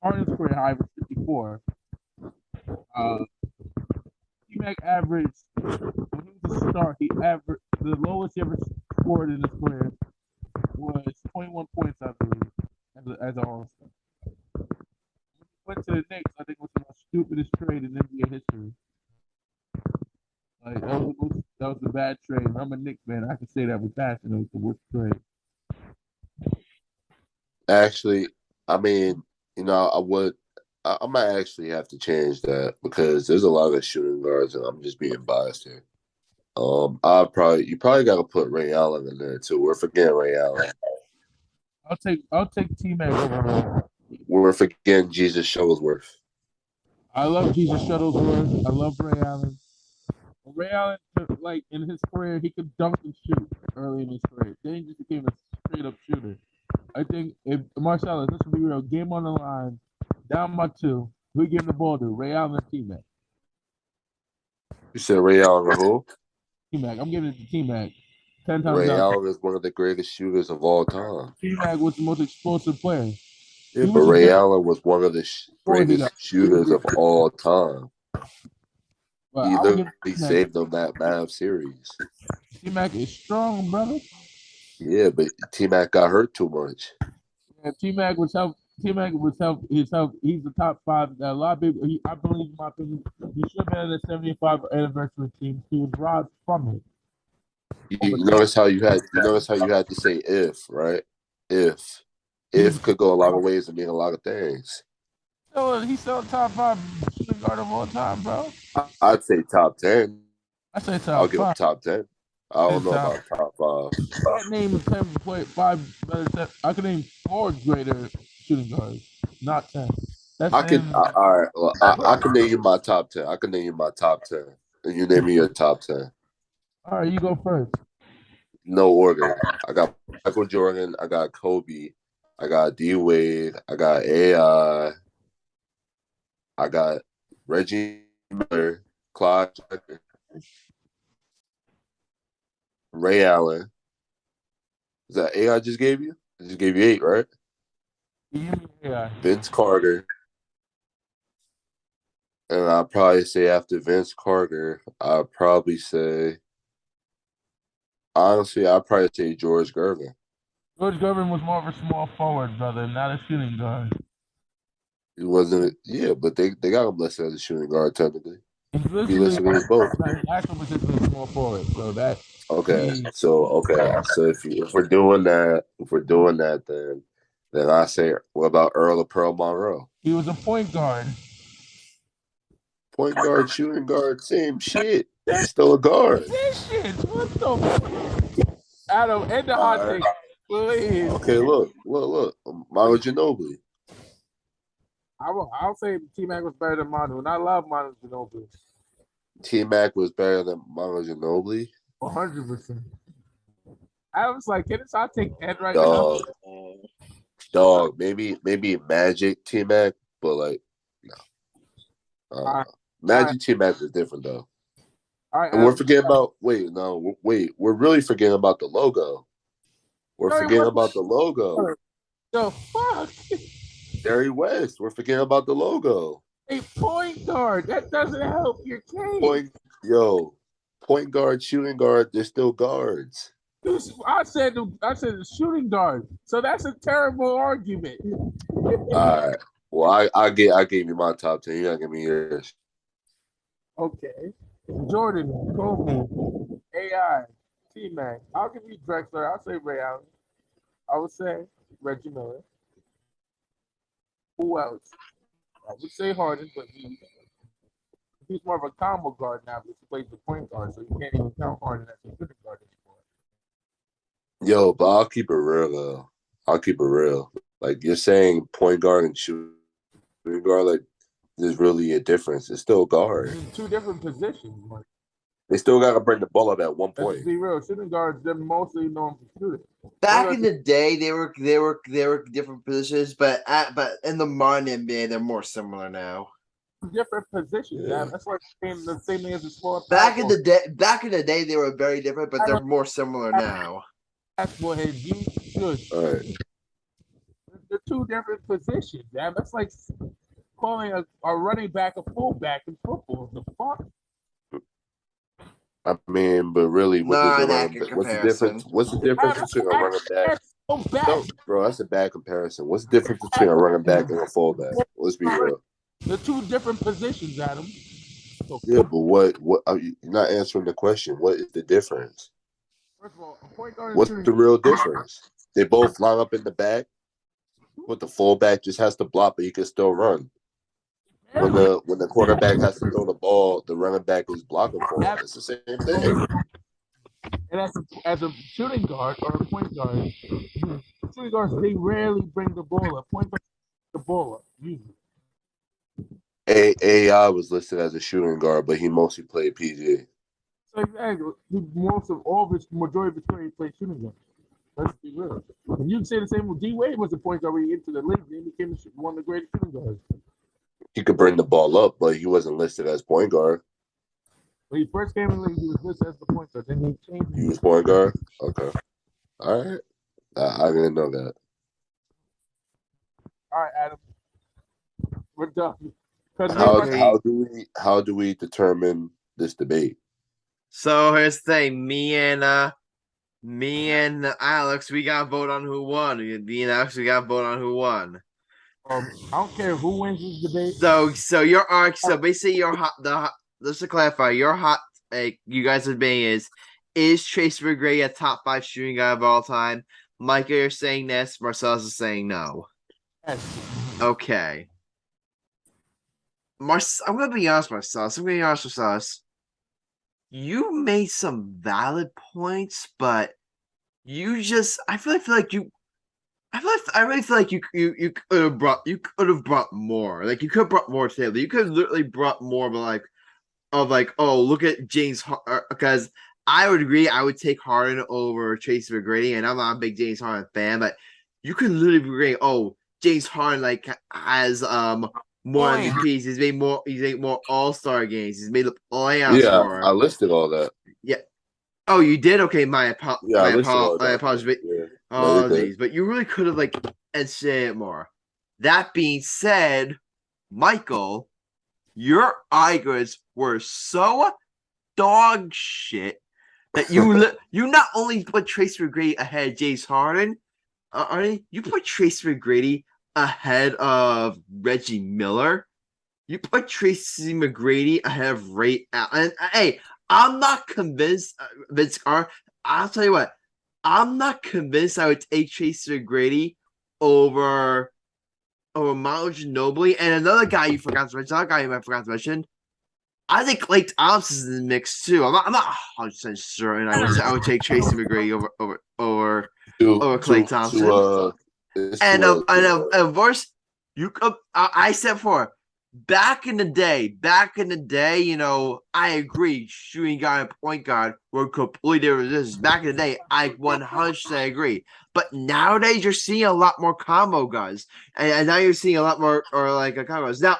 Harden's career high was 54. T-Mac averaged, when he was a start, the lowest he ever scored in his career was 21 points, I believe, as an All-Star. Went to the Knicks, I think was the most stupidest trade in NBA history. Like that was a bad trade. I'm a Knicks fan. I can say that with passion. It was the worst trade. Actually, I mean, I might actually have to change that because there's a lot of shooting guards, and I'm just being biased here. You probably got to put Ray Allen in there too. We're forgetting Ray Allen. I'll take T-Mac over. We're forgetting Jesus Shuttlesworth. I love Jesus Shuttlesworth. I love Ray Allen. Ray Allen, like in his career, he could dunk and shoot early in his career. Then he just became a straight up shooter. I think if Marcellus, let's be real, game on the line, down by 2, who give him the ball to? Ray Allen or T-Mac? You said Ray Allen or who? T-Mac. I'm giving it to T-Mac. 10 times Ray out. Allen is one of the greatest shooters of all time. T-Mac was the most explosive player. Yeah, but Ray Allen was one of the greatest shooters of all time. But he literally saved them that Mavs series. T-Mac is strong, brother. Yeah, but T-Mac got hurt too much. Yeah, T-Mac was help. T-Mac was help. He's the top 5. A lot of people. I believe, in my opinion, he should have been in the 75 anniversary team. He was robbed from it. You notice how you had to say if, right? If could go a lot of ways and mean a lot of things. So he's still top 5 shooting guard of all time, bro. I'd say top 10. I say top 5. I'll give him top 10. I don't know about top 5. I can name 10 5 better. I can name 4 greater shooting guards, not 10. All right. Well, I can name you my top 10. I can name you my top 10, and you name me your top 10. All right, you go first. No order. I got Michael Jordan. I got Kobe. I got D Wade. I got AI. I got Reggie Miller, Clyde Tucker, Ray Allen. Is that AI I just gave you? I just gave you 8, right? Yeah. Vince Carter. And I'd probably say after Vince Carter, I'd probably say, honestly, I'd probably say George Gervin. George Gervin was more of a small forward, brother, not a shooting guard. He wasn't, yeah, but they got him listed as a shooting guard, technically. He listed as both. Actual position is small forward, so that. Okay, so if we're doing that, then I say, what about Earl of Pearl Monroe? He was a point guard. Point guard, shooting guard, same shit. He's still a guard. This shit, what the fuck? Adam, end the hot take, please. Okay, look. Manu Ginobili. I'll say T-Mac was better than Manu, and I love Manu Ginobili. T-Mac was better than Manu Ginobili? 100%. I was like, can this hot take end right now? Dog, maybe Magic T-Mac, but like, no. Magic T-Mac is different though. And we're forgetting about we're really forgetting about the logo. We're forgetting about the logo. The fuck? Jerry West. We're forgetting about the logo. A point guard. That doesn't help your case. Point guard, shooting guard, they're still guards. I said the shooting guard. So that's a terrible argument. All right. Well, I gave you my top 10. You gotta give me yours. Okay. Jordan, Kobe, AI, T-Mac. I'll give you Drexler. I'll say Ray Allen. I would say Reggie Miller. Who else? I would say Harden, but he's more of a combo guard now because he plays the point guard, so you can't even count Harden as a shooting guard anymore. Yo, but I'll keep it real though. I'll keep it real. Like you're saying, point guard and shooting guard, like there's really a difference. It's still guard. It's two different positions. Like, They still got to bring the ball up at one let's point. be real. Shooting guards, they're mostly known for shooting. Back in the day, they were different positions, but in the modern NBA, they're more similar now. Different positions. Yeah. That's like saying the same thing as a small. Back in the day, they were very different, but they're more similar now. That's what his should. All right. They're two different positions. Man. That's like calling a running back a fullback in football. The fuck? I mean, but really, what's the difference? What's the difference between a running back? No, bro, that's a bad comparison. What's the difference between a running back and a fullback? Let's be real. They're two different positions, Adam. Yeah, but what? You're not answering the question. What is the difference? First of all, a point guard. What's the real difference? They both line up in the back, but the fullback just has to block, but he can still run. When the quarterback has to throw the ball, the running back is blocking for him. It's the same thing. And as a shooting guard or a point guard, shooting guards, they rarely bring the ball up. Point guards bring the ball up usually. AI was listed as a shooting guard, but he mostly played PG. So exactly, majority of his career he played shooting guard. Let's be real. And you can say the same with D Wade was a point guard when he entered the league. He became one of the greatest shooting guards. He could bring the ball up, but he wasn't listed as point guard. When he first came in the league, he was listed as the point guard. Then he changed. He was point guard? Okay. All right. I didn't know that. All right, Adam. We're done. How do we determine this debate? So here's the thing. Me and Alex, we got to vote on who won. Me and Alex, we got to vote on who won. I don't care who wins this debate. So basically just to clarify, your hot you guys are debating is Tracy McGrady a top 5 shooting guy of all time? Micah, you're saying this. Marcellus is saying no. Yes. Okay. I'm gonna be honest, Marcellus. You made some valid points, but you just I really feel like you could have brought more. Like you could have brought more to the table. You could have literally brought more of look at James because I would agree I would take Harden over Tracy McGrady, and I'm not a big James Harden fan, but you could literally agree, James Harden has more MVPs. He's made more All-Star games. He's made the playoffs. Yeah, for him. I listed all that. Yeah. Oh, you did? Okay, my apologies. Yeah. Oh, geez. But you really could have and say it more. That being said, Michael, your arguments were so dog shit that you not only put Tracy McGrady ahead of James Harden, you put Tracy McGrady ahead of Reggie Miller. You put Tracy McGrady ahead of Ray Allen. Hey, I'm not convinced, Vince Carter. I'll tell you what. I'm not convinced I would take Tracy McGrady over Manu Ginobili. And another guy you forgot to mention, I think Klay Thompson's in the mix too. I'm not 100% certain I would take Tracy McGrady over Klay Thompson. And of course, I said before, back in the day, I agree. Shooting guard and point guard were completely different positions. Back in the day, I 100% agree. But nowadays, you're seeing a lot more combo guys, and now you're seeing a lot more combos. Now,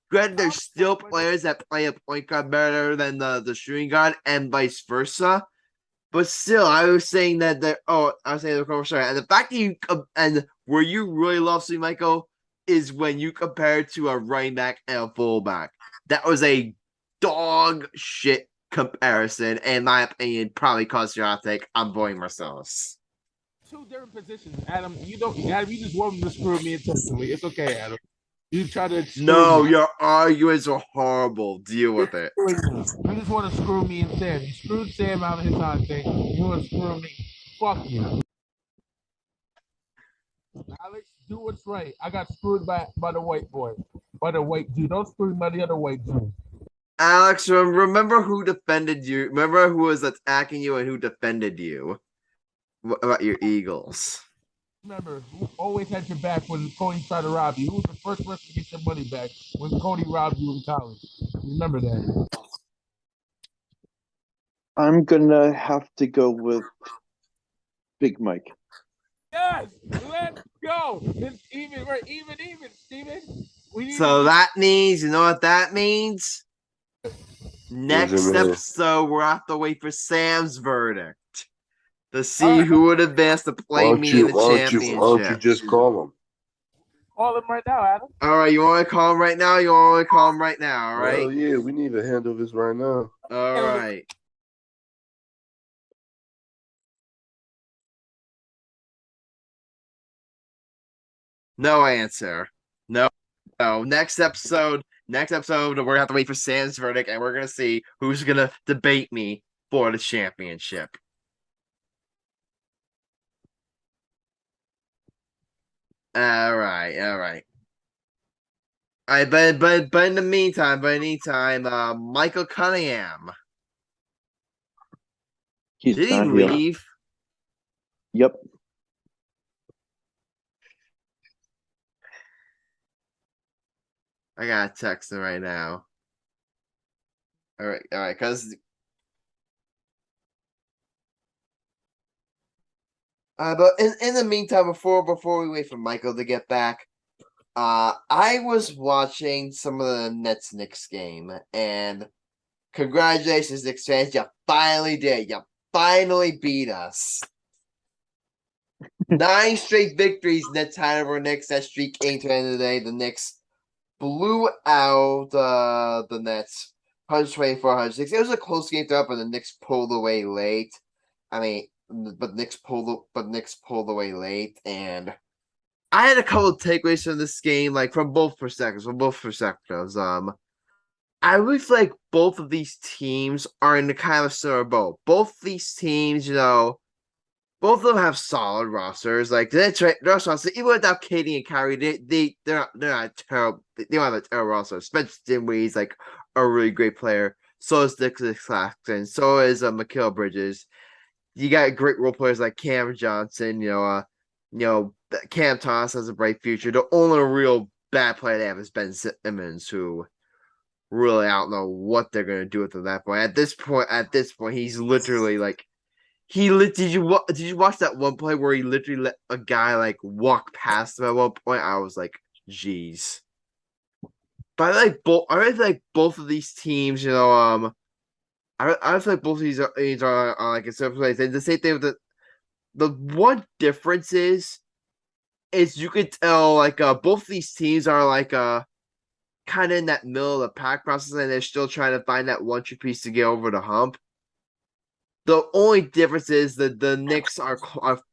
granted, there's still players that play a point guard better than the shooting guard, and vice versa. But still, I was saying that and the fact that you really love Michael. is when you compare it to a running back and a fullback. That was a dog shit comparison, and in my opinion, probably caused your take. I'm voting Marcellus. Two different positions, Adam. You just want to screw me intentionally. It's okay, Adam. You try to screw No, me. your arguments are horrible. Deal with it. You just want to screw me and Sam. You screwed Sam out of his hot take. You want to screw me. Fuck you. Alex, do what's right. I got screwed by the white boy. By the white dude. Don't screw me by the other white dude. Alex, remember who defended you? Remember who was attacking you and who defended you? What about your Eagles? Remember, who always had your back when Cody tried to rob you? Who was the first person to get your money back when Cody robbed you in college? Remember that. I'm gonna have to go with Big Mike. Yes, let's go. It's even. We're even, Steven. So that means, you know what that means? Next episode, we'll have to wait for Sam's verdict to see who would advance to play me in the championship. Why don't you just call him? Call him right now, Adam. All right, you want to call him right now? You want to call him right now, all right? Oh, yeah, we need to handle this right now. All right. No answer. No. Next episode, we're gonna have to wait for Sam's verdict, and we're gonna see who's gonna debate me for the championship. All right. But in the meantime, Michael Cunningham. Did he leave? Yep. I gotta text him right now. All right, because but in the meantime, before we wait for Michael to get back, I was watching some of the Nets-Knicks game, and congratulations, Knicks fans, you finally did. You finally beat us. 9 straight victories Nets had over Knicks. That streak came to the end of the day. The Knicks blew out the Nets 124-106. It was a close game throughout, but the Knicks pulled away late. I mean, but Knicks pulled away late, and I had a couple of takeaways from this game, like from both perspectives. I really feel like both of these teams are in the kind of similar boat. Both these teams, both of them have solid rosters. Like that's right, their rosters, even without Katie and Kyrie, they're not terrible. They don't have a terrible roster. Spencer Dinwiddie's like a really great player. So is Nicholas Claxton. So is Mikal Bridges. You got great role players like Cam Johnson. Cam Thomas has a bright future. The only real bad player they have is Ben Simmons, who really I don't know what they're gonna do with him at that point. At this point, he's literally like. Did you watch that one play where he literally let a guy like walk past him at one point? I was like, "Geez." But I really like both of these teams. I feel like both of these are like a certain place. And the same thing with the one difference is you could tell like both of these teams are like kind of in that middle of the pack process, and they're still trying to find that one true piece to get over the hump. The only difference is that the Knicks are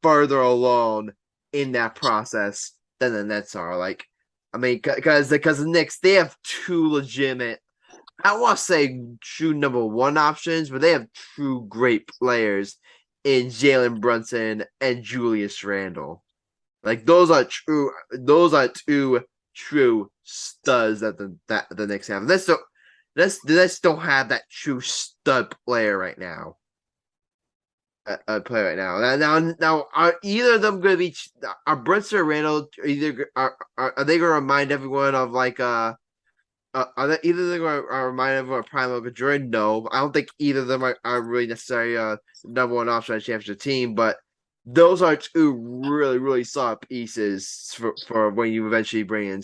further along in that process than the Nets are. Like, I mean, because the Knicks, they have two legitimate, I don't want to say true number one options, but they have true great players in Jalen Brunson and Julius Randle. Like, those are two true studs that the Knicks have. The Nets don't have that true stud player right now. Play right now. Now, are either of them going to be? Are Brunson or Randall are they going to remind everyone of like are they either they going to remind everyone of Prime Michael Jordan? No, I don't think either of them are really necessarily number one option on a championship team. But those are two really solid pieces for when you eventually bring in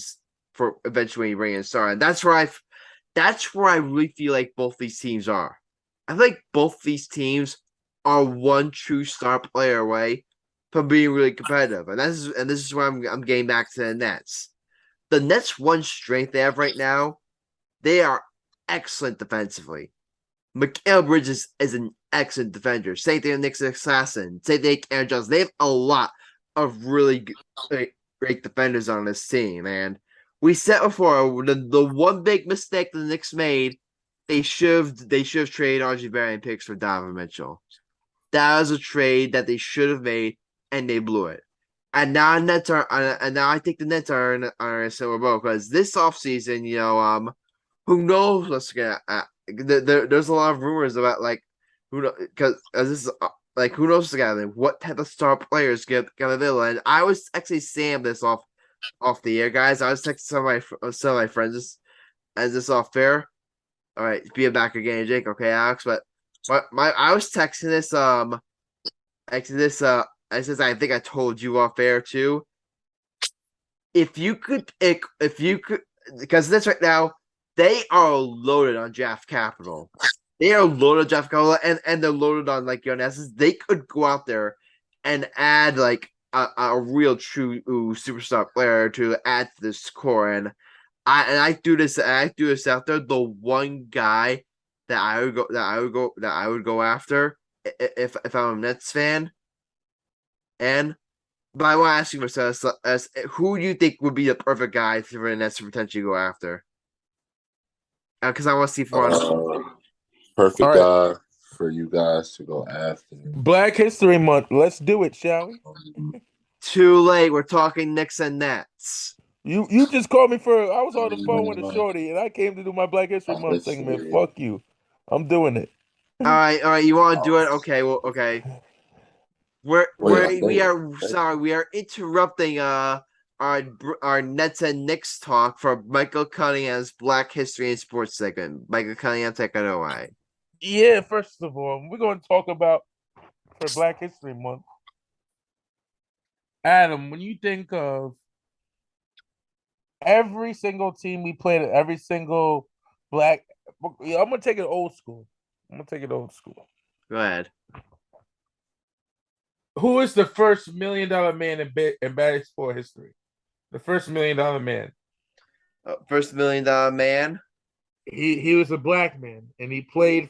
Star, and that's where I really feel like both these teams are. I think both these teams are one true star player away from being really competitive, and this is where I'm getting back to the Nets. the Nets' one strength they have right now, they are excellent defensively. Mikal Bridges is an excellent defender. Same thing with Nick's Assassin. Same thing with Aaron Jones. They have a lot of really great defenders on this team. And we said before, the one big mistake the Knicks made, they should have traded RJ Barrett and picks for Donovan Mitchell. That was a trade that they should have made, and they blew it. And now I think the Nets are in a silver boat because this offseason, who knows what's gonna there's a lot of rumors about who knows because this is who knows what's gonna happen, what type of star players get available. And I was actually saying this off the air, guys. I was texting some of my friends as this off fair. All right, being back again, Jake. Okay, Alex, but I was texting this I says I think I told you off air too. If you could because this right now, they are loaded on draft capital. They are loaded on draft capital, and they're loaded on young assets. They could go out there and add a real true superstar player to add to this core. And I do this out there. The one guy that I would go after if I'm a Nets fan. But I want to ask you, Marcellus, who do you think would be the perfect guy for the Nets to potentially go after? Because I want to see perfect All right. guy for you guys to go after. Black History Month. Let's do it, shall we? Too late. We're talking Knicks and Nets. You just called me for. I was on the phone with a shorty, and I came to do my Black History Month segment. Fuck you. I'm doing it. All right. You want to do it? Okay. Well, okay. We are interrupting our Nets and Knicks talk for Michael Cunningham's Black History and Sports segment. Michael Cunningham, take it away. Yeah, first of all, we're going to talk about for Black History Month. Adam, when you think of every single team we played, every single black, I'm gonna take it old school. Go ahead. Who is the first $1 million man in baseball history? The first $1 million man. First $1 million man. He was a black man, and he played.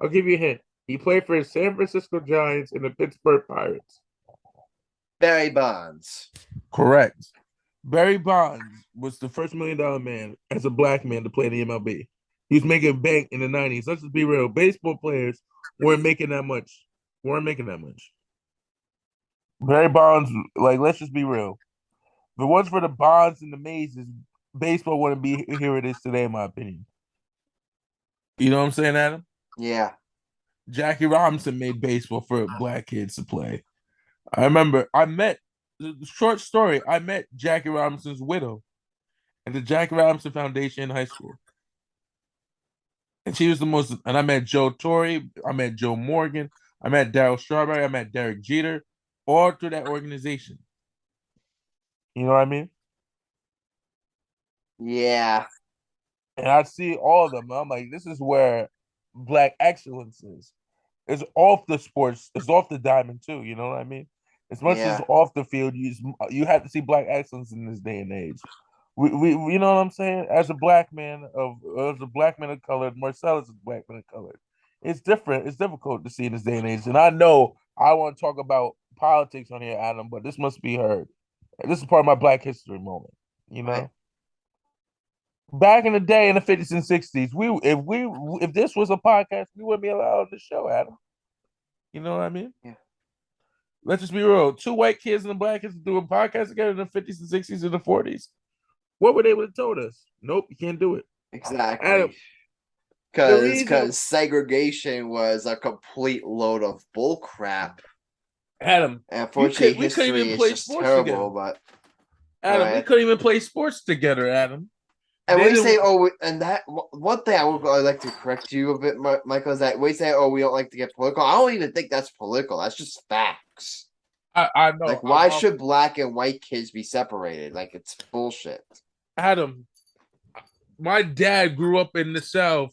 I'll give you a hint. He played for the San Francisco Giants and the Pittsburgh Pirates. Barry Bonds. Correct. Barry Bonds was the first $1 million man as a black man to play in the MLB. He was making bank in the 90s. Let's just be real. Baseball players weren't making that much. Barry Bonds, let's just be real. If it wasn't for the Bonds and the Mazes, baseball wouldn't be here it is today, in my opinion. You know what I'm saying, Adam? Yeah. Jackie Robinson made baseball for black kids to play. I remember short story, I met Jackie Robinson's widow at the Jackie Robinson Foundation in high school. And she was and I met Joe Torre, I met Joe Morgan, I met Darryl Strawberry, I met Derek Jeter, all through that organization. You know what I mean? Yeah. And I see all of them. I'm like, this is where black excellence is. It's off the sports. It's off the diamond too. You know what I mean? As much as off the field, you have to see black excellence in this day and age. We you know what I'm saying? As a black man of color, Marcellus is a black man of color. It's different. It's difficult to see in this day and age. And I know I want to talk about politics on here, Adam, but this must be heard. This is part of my Black History moment. You know. Right. Back in the day in the 50s and 60s, if this was a podcast, we wouldn't be allowed on the show, Adam. You know what I mean? Yeah. Let's just be real. Two white kids and a black kids doing podcasts together in the 50s and 60s and the 40s. What would they would have told us? Nope, you can't do it. Exactly. Because segregation was a complete load of bull crap. Adam, unfortunately, we couldn't even play sports terrible, together. But Adam, we couldn't even play sports together, Adam. And we say, and that one thing I'd like to correct you a bit, Michael, is that we say, we don't like to get political. I don't even think that's political. That's just facts. I know. Why should black and white kids be separated? It's bullshit. Adam, my dad grew up in the South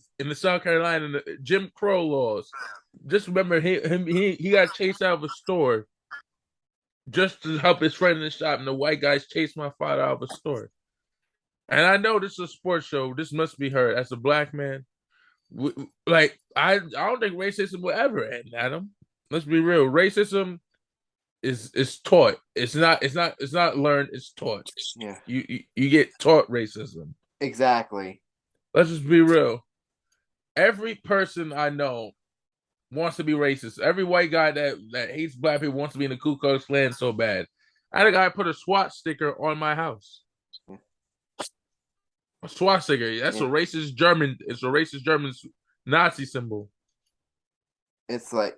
Carolina, in the Jim Crow laws. Just remember, he got chased out of a store just to help his friend in the shop, and the white guys chased my father out of a store. And I know this is a sports show. This must be heard as a black man. Like I don't think racism will ever end, Adam. Let's be real. Racism is taught. It's not learned. It's taught. Yeah, You get taught racism. exactly. Let's just be real. Every person I know wants to be racist. Every white guy that hates black people wants to be in the Ku Klux Klan so bad. I had a guy put a SWAT sticker on my house. A SWAT sticker. That's a racist German. It's a racist German Nazi symbol. It's like,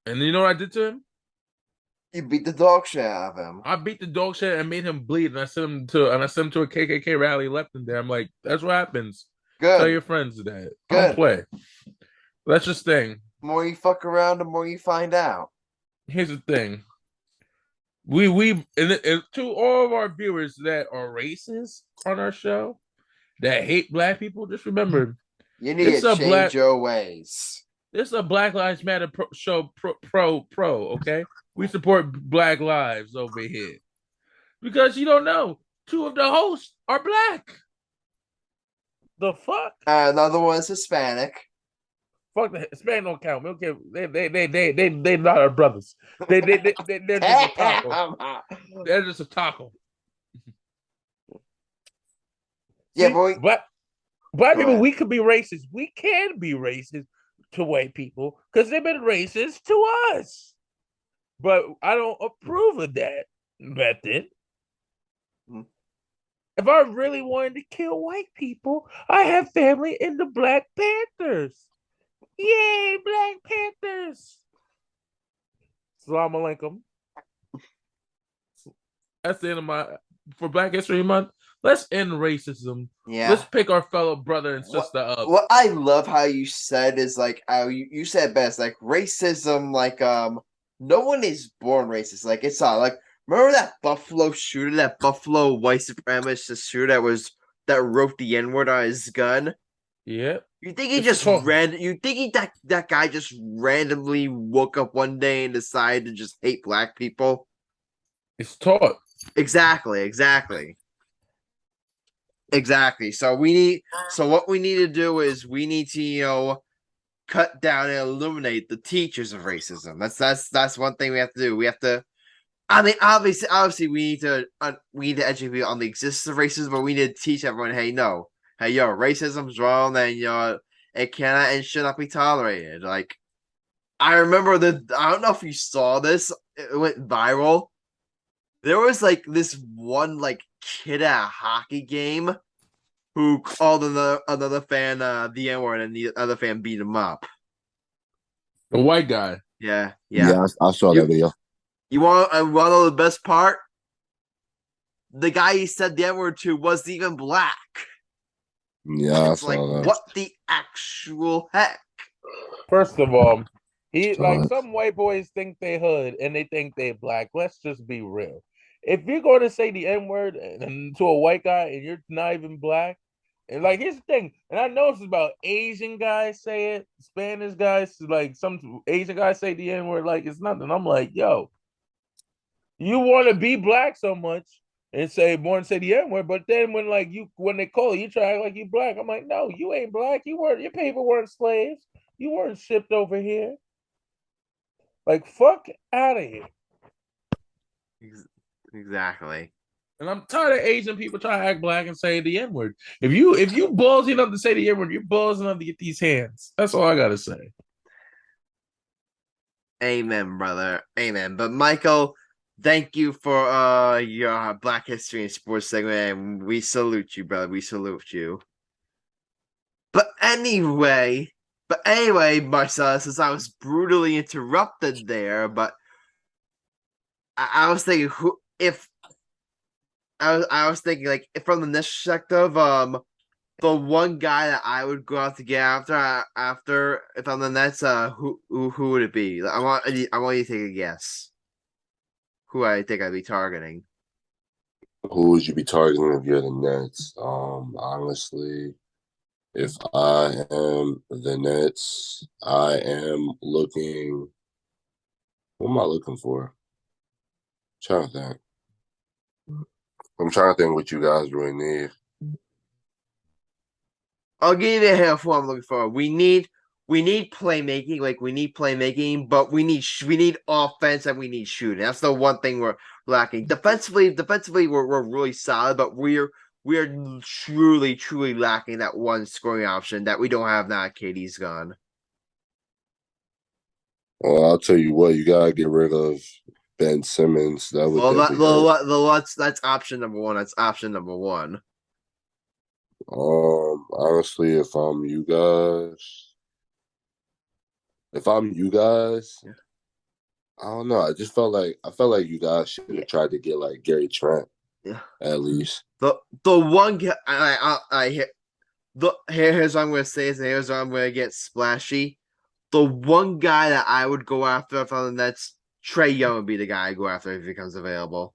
and you know what I did to him? You beat the dog shit out of him. I beat the dog shit and made him bleed, and I sent him to a KKK rally. Left him there. I'm like, that's what happens. Good. Tell your friends that. Good. Don't play. That's just thing. The more you fuck around, the more you find out. Here's the thing. And to all of our viewers that are racist on our show, that hate black people, just remember, you need to change your ways. This is a Black Lives Matter show. Okay, we support Black lives over here because you don't know 2 of the hosts are black. The fuck? Another one's Hispanic. Fuck the Hispanic don't count. We don't care. They not our brothers. They're just a taco. They're just a taco. Yeah, see, but black people, we could be racist. We can be racist to white people because they've been racist to us. But I don't approve of that method. If I really wanted to kill white people, I have family in the Black Panthers. Yay, Black Panthers! Assalamu alaikum. That's the end of for Black History Month. Let's end racism. Yeah. Let's pick our fellow brother and sister up. What I love how you said is like how you said best, like racism, like no one is born racist. Like it's not like remember that Buffalo shooter, that Buffalo white supremacist shooter that wrote the N-word on his gun? Yeah. You think that guy just randomly woke up one day and decided to just hate black people? It's taught. Exactly. So what we need to do is we need to, cut down and eliminate the teachers of racism. That's one thing we have to do. We have to. I mean, obviously, we need to educate people on the existence of racism, but we need to teach everyone, hey, racism's wrong, and it cannot and should not be tolerated. Like, I remember I don't know if you saw this. It went viral. There was like this one like kid at a hockey game who called another fan the N-word, and the other fan beat him up. The white guy. Yeah. I saw that video. You want to know the best part? The guy he said the N-word to wasn't even black. Yeah, it's like that. What the actual heck? First of all, some white boys think they hood and they think they black. Let's just be real. If you're going to say the N-word to a white guy and you're not even black, and like here's the thing, and I know it's about Asian guys say it, Spanish guys, like some Asian guys say the N-word like it's nothing. I'm like, yo, you want to be black so much and want to say the N-word, but then when they call you try to act like you black. I'm like, no, you ain't black. Your people weren't slaves. You weren't shipped over here. Like, fuck out of here. Exactly. And I'm tired of Asian people trying to act black and say the N-word. If you ballsy enough to say the N-word, you're ballsy enough to get these hands. That's all I gotta say. Amen, brother. Amen. But Michael, thank you for your Black History and Sports segment, and we salute you, brother. We salute you. But anyway, Marcellus, since I was brutally interrupted there, but I was thinking I was thinking like from the next perspective, the one guy that I would go out to get after if I'm the Nets, who would it be? I want you to take a guess. Who I think I'd be targeting. Who would you be targeting if you're the Nets? Honestly, if I am the Nets, I am looking. What am I looking for? I'm trying to think what you guys really need. I'll give you a hint of what I'm looking for. We need playmaking, but we need offense and we need shooting. That's the one thing we're lacking. Defensively, we're really solid, but we're truly lacking that one scoring option that we don't have now. KD's gone. Well, I'll tell you what, you gotta get rid of Ben Simmons. That would definitely help. That's option number one. That's option number one. Honestly, if I'm you guys, Yeah. I don't know. I felt like you guys should have tried to get like Gary Trent Yeah. at least. The one guy here's what I'm gonna say, and here's what I'm gonna get splashy. The one guy that I would go after from the Nets, Trae Young would be the guy I go after if he becomes available.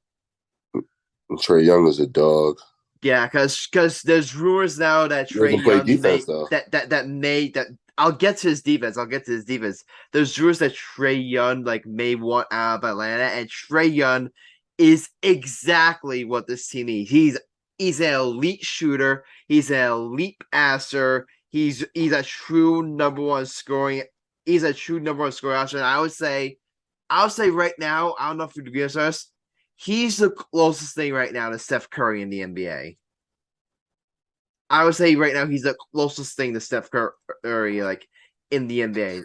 Trae Young is a dog. Yeah, because there's rumors now that He doesn't Trae play Young defense though. I'll get to his defense. There's rumors that Trae Young may want out of Atlanta, and Trae Young is exactly what this team needs. He's an elite shooter. He's an elite passer. He's a true number one scoring. He's a true number one scoring option. I would say right now, I don't know if you'd agree with us. He's the closest thing right now to Steph Curry in the NBA. I would say right now he's the closest thing to Steph Curry in the NBA.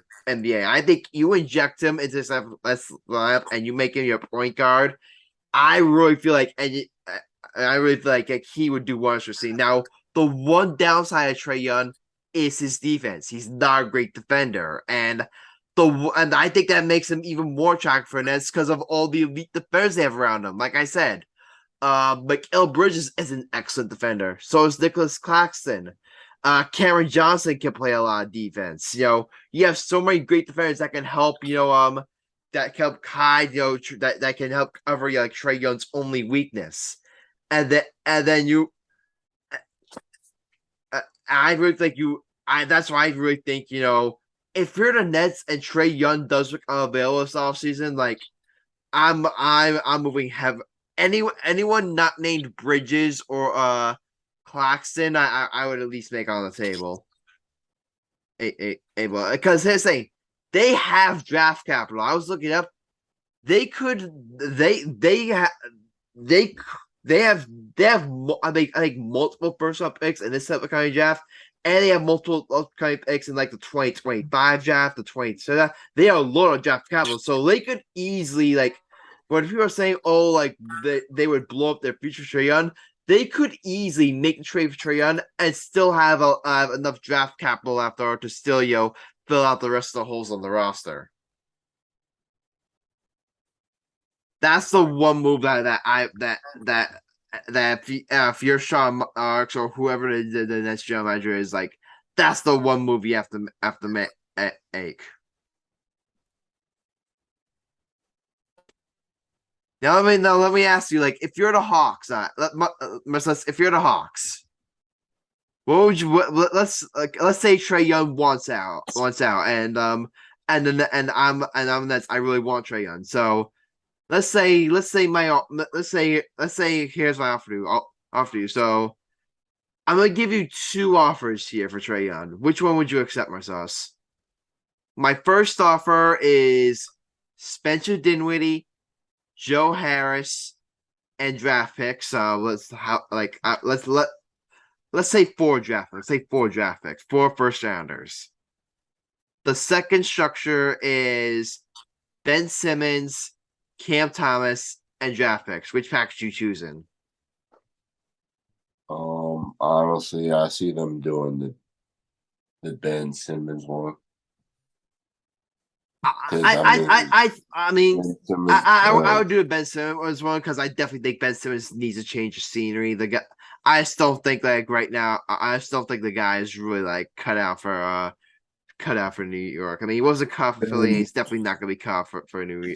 I think you inject him into this lineup and you make him your point guard. I really feel like he would do wonders for team. Now, the one downside of Trae Young is his defense. He's not a great defender, and I think that makes him even more attractive for Nets because of all the elite defenders they have around him. Like I said, Mikal Bridges is an excellent defender. So is Nicholas Claxton. Cameron Johnson can play a lot of defense. You have so many great defenders that can help. That can help hide. That can help cover Trae Young's only weakness. Then you. I really think that's why I really think if you're the Nets and Trae Young does become available this offseason, I'm moving heavy. Anyone not named Bridges or Claxton, I would at least make on the table. Because here's the thing, they have draft capital. I was looking up. They have I think multiple first round picks in this upcoming draft, and they have multiple upcoming picks in the 2025 draft, the 20. So they have a lot of draft capital. So they could easily when people are saying they would blow up their future Trae Young, they could easily make the trade for Trae Young and still have enough draft capital after to still fill out the rest of the holes on the roster. That's the one move that if you're Sean Marks or whoever the next general manager is, that's the one move you have to make. Now let me ask you, if you're the Hawks, Marcellus, if you're the Hawks, what would you? Let's say Trae Young wants out, and I'm Nets. I really want Trae Young, so. Let's say here's my offer to you. So I'm gonna give you two offers here for Trae Young. Which one would you accept, Marcellus? My first offer is Spencer Dinwiddie, Joe Harris, and draft picks. Let's say 4 draft picks. Let's say 4 draft picks, 4 first rounders. The second structure is Ben Simmons, Cam Thomas, and draft picks. Which package you choosing? Honestly, I see them doing the Ben Simmons one. I would do a Ben Simmons one because I definitely think Ben Simmons needs to change the scenery. The guy, I still think right now, I still think the guy is really cut out for New York. I mean, he wasn't cut for Philly. He's definitely not going to be cut for New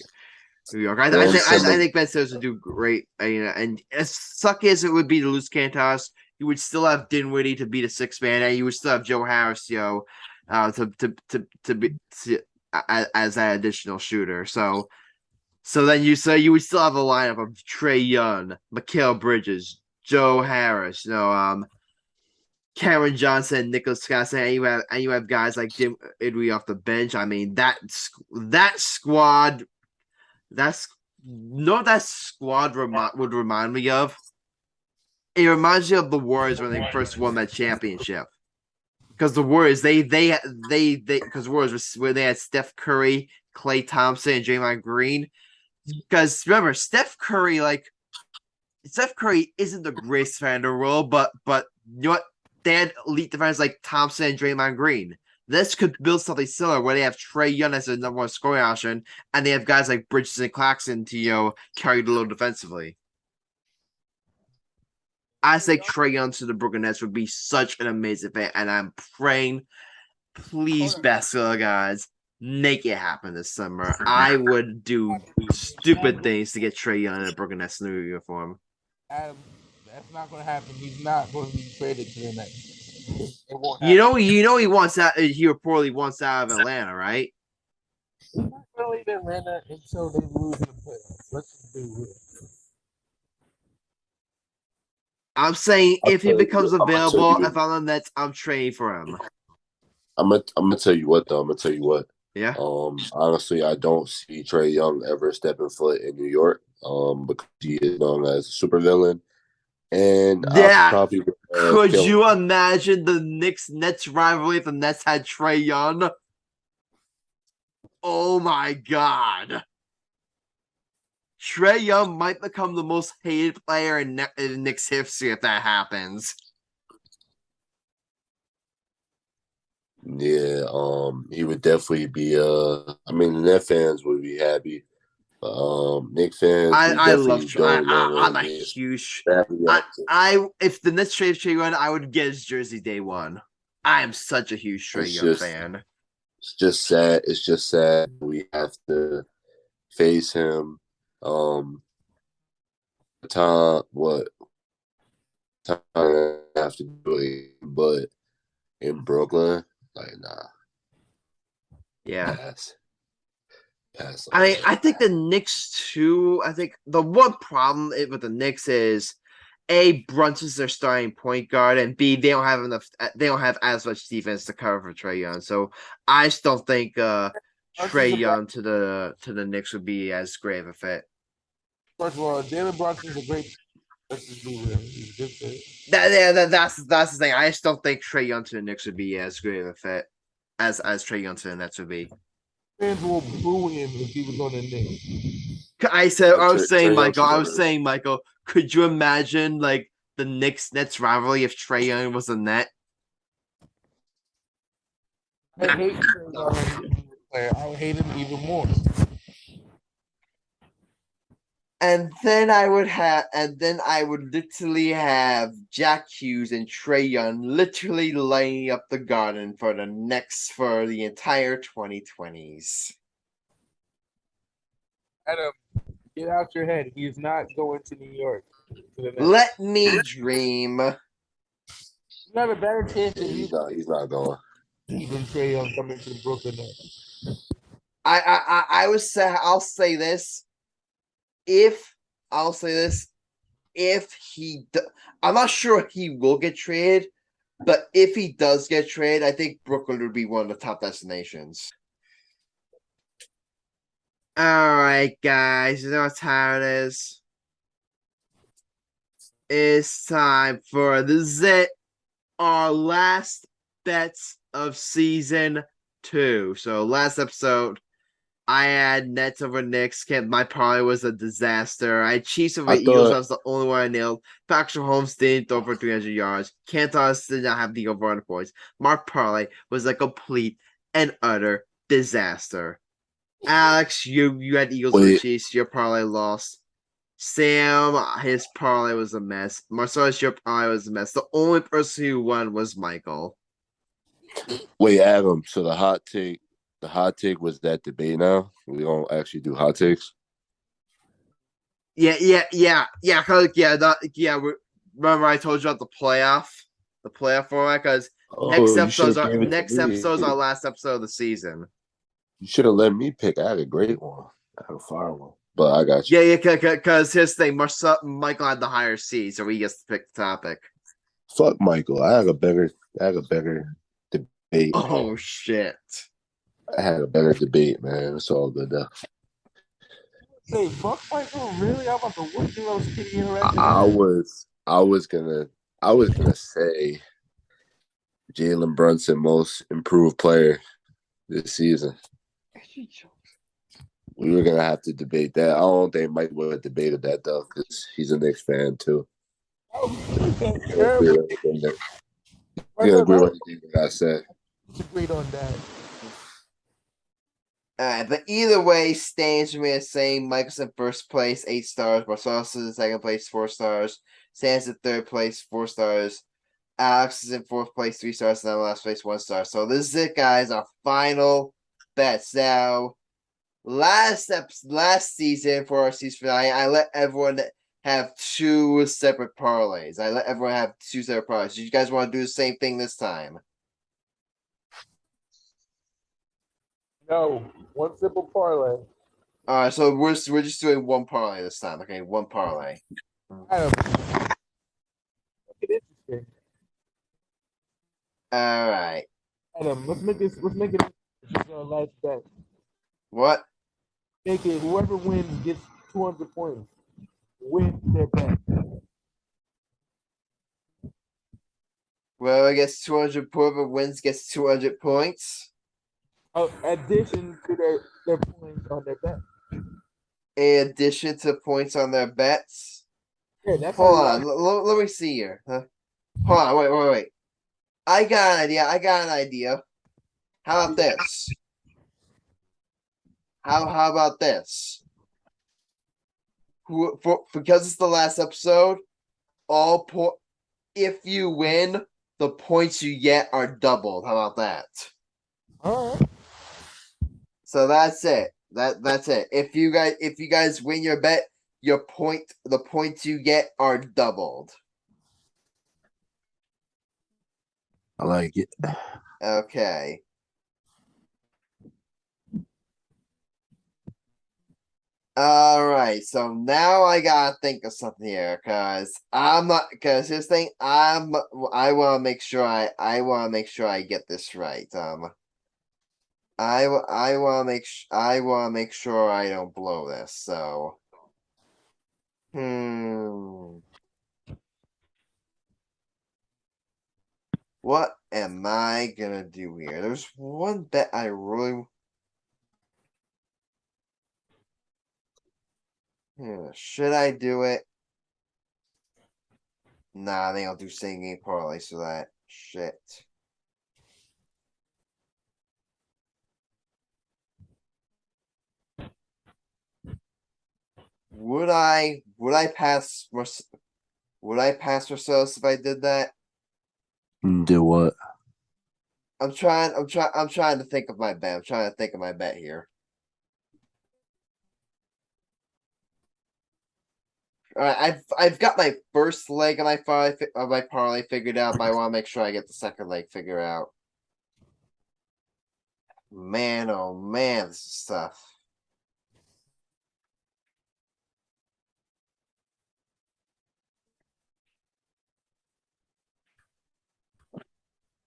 York. I think Ben Simmons would do great. And as sucky as it would be to lose Kantas, you would still have Dinwiddie to be the 6th man, and you would still have Joe Harris, to be as that additional shooter. So then you would still have a lineup of Trae Young, Mikal Bridges, Joe Harris, Cameron Johnson, Nicholas Scott, and you have guys like Jim Idry off the bench. I mean that squad, that's that squad would remind me of. It reminds me of the Warriors when they first won that championship. Because the Warriors, because Warriors where they had Steph Curry, Klay Thompson, and Draymond Green. Because remember, Steph Curry isn't the greatest defender in the world, but you know what? They had elite defenders like Thompson and Draymond Green. This could build something similar where they have Trae Young as a number one scoring option, and they have guys like Bridges and Claxton to carry the load defensively. I think Trae Young to the Brooklyn Nets would be such an amazing fit, and I'm praying, please, basketball guys, make it happen this summer. I would do stupid things to get Trae Young in a Brooklyn Nets new uniform. Adam, that's not going to happen. He's not going to be traded to the Nets. He wants out. He reportedly wants out of Atlanta, right? He's not going to leave Atlanta until they lose in the playoffs. Let's just do it. I'm saying if he becomes available, if I'm on the Nets, I'm trading for him. I'm gonna tell you what though. I'm gonna tell you what. Yeah. Honestly, I don't see Trae Young ever stepping foot in New York. Because he is known as a supervillain. And yeah, could you imagine the Knicks-Nets rivalry if the Nets had Trae Young? Oh my God. Trae Young might become the most hated player in Knicks history if that happens. Yeah, he would definitely be. I mean, the Net fans would be happy. Knicks fans, I love Trae. I'm a huge. If the Nets trade Trae Young, I would get his jersey day one. I am such a huge Trae Young fan. It's just sad. It's just sad we have to face him. Time I have to do it, but in Brooklyn, like nah. Yeah. Pass I think the Knicks too. I think the one problem with the Knicks is A, Brunson's their starting point guard, and B, they don't have enough. They don't have as much defense to cover for Trae Young. So I just don't think Trae Young to the Knicks would be as great of a fit. First of all, Jalen Brunson's a great. Let's just do it. He's a good fit. That's the thing. I just don't think Trae Young to the Knicks would be as great of a fit as Trae Young to the Nets would be. Fans will boo him if he was on the Knicks. I was saying, Michael, could you imagine like the Knicks-Nets rivalry if Trae Young was a Net? I hate Trae Young. I would hate him even more. And then I would literally have Jack Hughes and Trae Young literally lighting up the garden for the entire 2020s. Adam, get out your head. He is not going to New York. Let me dream. You have a better chance than he's not going. Even Trae Young coming to Brooklyn Nets. I'll say this. If I'm not sure he will get traded, but if he does get traded, I think Brooklyn would be one of the top destinations. All right, guys, you know what time it is? It's time for our last bets of season 2. So last episode, I had Nets over Knicks. My parlay was a disaster. I had Chiefs over Eagles. I was the only one I nailed. Patrick Mahomes didn't throw for 300 yards. Cantos did not have the over 100 points. Mark parlay was a complete and utter disaster. Alex, you had Eagles over Chiefs. Your parlay lost. Sam, his parlay was a mess. Marcellus, your parlay was a mess. The only person who won was Michael. Wait, Adam. So the hot take was that debate now? We don't actually do hot takes? Yeah. Remember I told you about the playoff format? Because next episode's our last episode of the season. You should have let me pick. I had a great one. I had a fire one. But I got you. Yeah, because his thing, Michael had the higher seed, so he gets to pick the topic. Fuck Michael. I had a better debate. Oh shit. I had a better debate, man. It's all good though. Say, fuck Michael, really? I'm about to whoop you little skinny I, erected I ass. was I was gonna I was gonna say Jalen Brunson most improved player this season. We were gonna have to debate that. I don't think Mike would have debated that though, because he's a Knicks fan too. Oh, He's gonna sure, agree but with anything that he's gonna Michael, agree with no, anything that I said. agreed on that. Alright, but either way, stands remain the same. Michael's in first place, 8 stars. Marcellus is in second place, 4 stars. Sam's in third place, 4 stars. Alex is in fourth place, 3 stars, and I'm in last place, 1 star. So this is it, guys. Our final bets. Now, last season for our season finale, I let everyone have 2 separate parlays. I let everyone have 2 separate parlays. Do you guys want to do the same thing this time? No, one simple parlay. Alright, so we're just doing 1 parlay this time. Okay, 1 parlay. Adam, make it interesting. Alright. Adam, let's make it this is our last bet. What? Make it whoever wins gets 200 points. Win their bet. Whoever gets 200, whoever wins gets 200 points. Addition to their points on their bet. In addition to points on their bets. Yeah, that's Hold how on, let me see here. Hold on, wait. I got an idea. How about this? How about this? Because it's the last episode, if you win, the points you get are doubled. How about that? All right. So that's it. That's it. If you guys win your bet, the points you get are doubled. I like it. Okay. All right. So now I gotta think of something here, because this thing I want to make sure I want to make sure I get this right. I want to make sure I don't blow this. So, what am I gonna do here? There's one bet I really. Should I do it? Nah, they don't do same game parlays for that. Shit. Would I pass Marcellus if I did that? Do what? I'm trying to think of my bet. I'm trying to think of my bet here. All right, I've got my first leg of my parlay figured out, but I want to make sure I get the second leg figured out. Man, oh man, this is tough.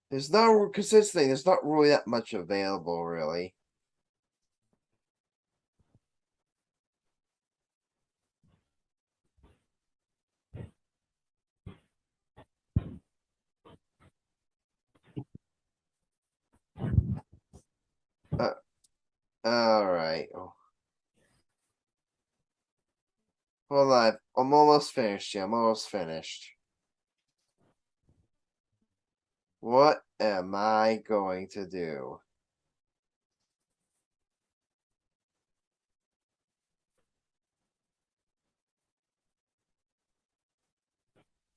There's not really that much available, really. All right. Oh. Hold on. I'm almost finished. Yeah, I'm almost finished. What am I going to do?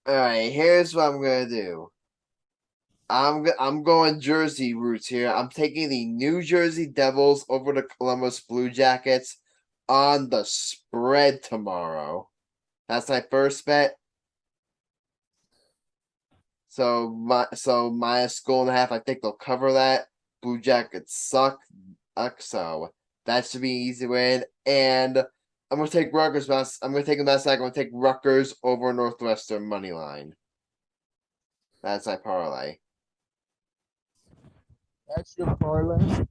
All right, here's what I'm gonna do. I'm going Jersey roots here. I'm taking the New Jersey Devils over the Columbus Blue Jackets on the spread tomorrow. That's my first bet. So minus goal and a half. I think they'll cover that. Blue Jackets suck. So that should be an easy win. And I'm gonna take Rutgers. I'm gonna take them that side. I'm gonna take Rutgers over Northwestern money line. That's my parlay. That's your parlay.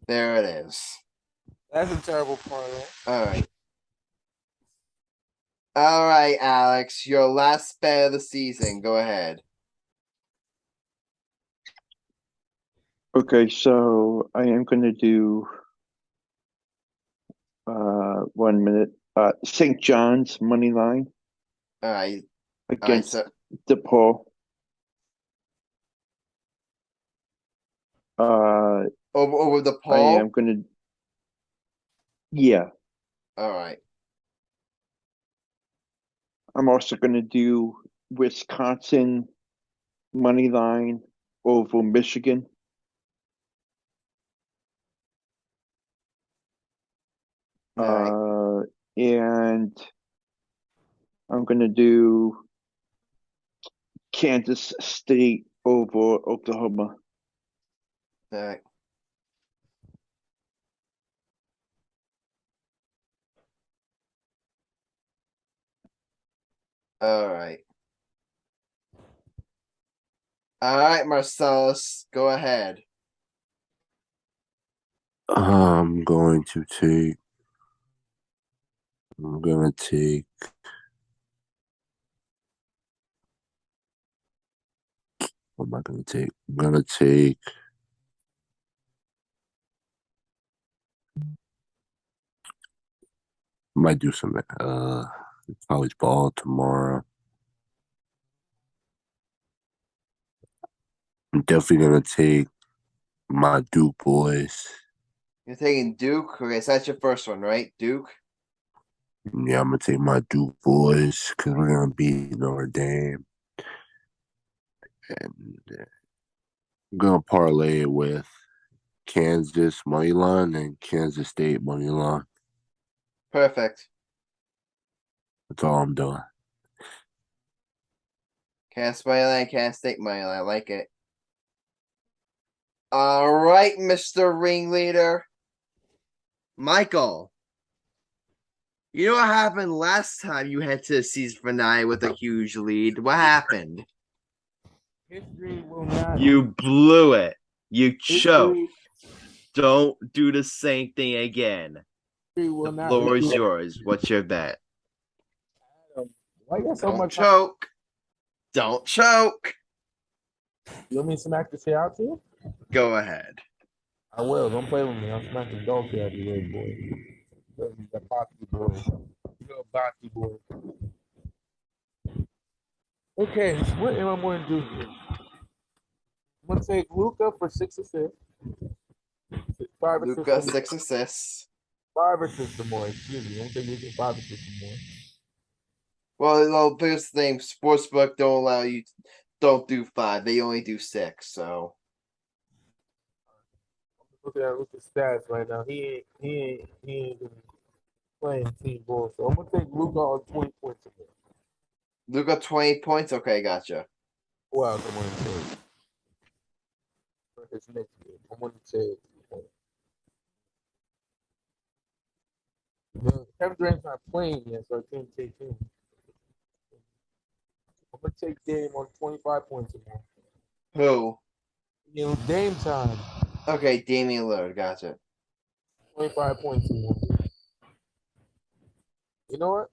There it is. That's a terrible parlay. All right. All right, Alex. Your last bet of the season. Go ahead. Okay, so I am going to do 1 minute. St. John's money line All right. against So DePaul. over the I poll. am going to. Yeah, All right. I'm also going to do Wisconsin money line over Michigan. All right. And I'm going to do Kansas State over Oklahoma. All right. All right. All right, Marcellus. Go ahead. I'm going to take. I'm gonna take. What am I gonna take? I'm gonna take. Might do some college ball tomorrow. I'm definitely gonna take my Duke boys. You're taking Duke. Okay, so that's your first one, right? Duke. Yeah, I'm gonna take my Duke boys because we're gonna beat Notre Dame, and I'm gonna parlay it with Kansas money line and Kansas State money line. Perfect. That's all I'm doing. Kansas money line, Kansas State money line. I like it. All right, Mr. Ringleader. Michael. You know what happened last time you head to the season finale with a huge lead? What happened? History will not. You blew it. You choked. History, Don't do the same thing again. history will The not. floor is yours. What's your bet? Why you got so Don't much? choke. Don't choke. You want me to smack the shit out to you? Go ahead. I will. Don't play with me. I'm smacking dog shit out of you, little boy. The Baki boy. You're a Baki boy. Okay, so what am I going to do here? I'm going to take Luca for 6 assists. 5 assists. Luka, 6 assists. 5 assists or more. Excuse me. I'm going to take Luca 5 assists or more. Well, here's the thing. Sportsbook don't allow you. Don't do 5. They only do 6. So. Look at Luca's stats right now. He ain't playing team ball. So I'm gonna take Luca on 20 points a game. Luka 20 points. Okay, gotcha. Who else I'm gonna take? For his next game, I'm gonna take. Kevin Durant's not playing yet, so I can't take him. I'm gonna take Dame on 25 points a game. Who? You know, Dame time. Okay, Damian Lillard. Gotcha. 25 points a game. You know what?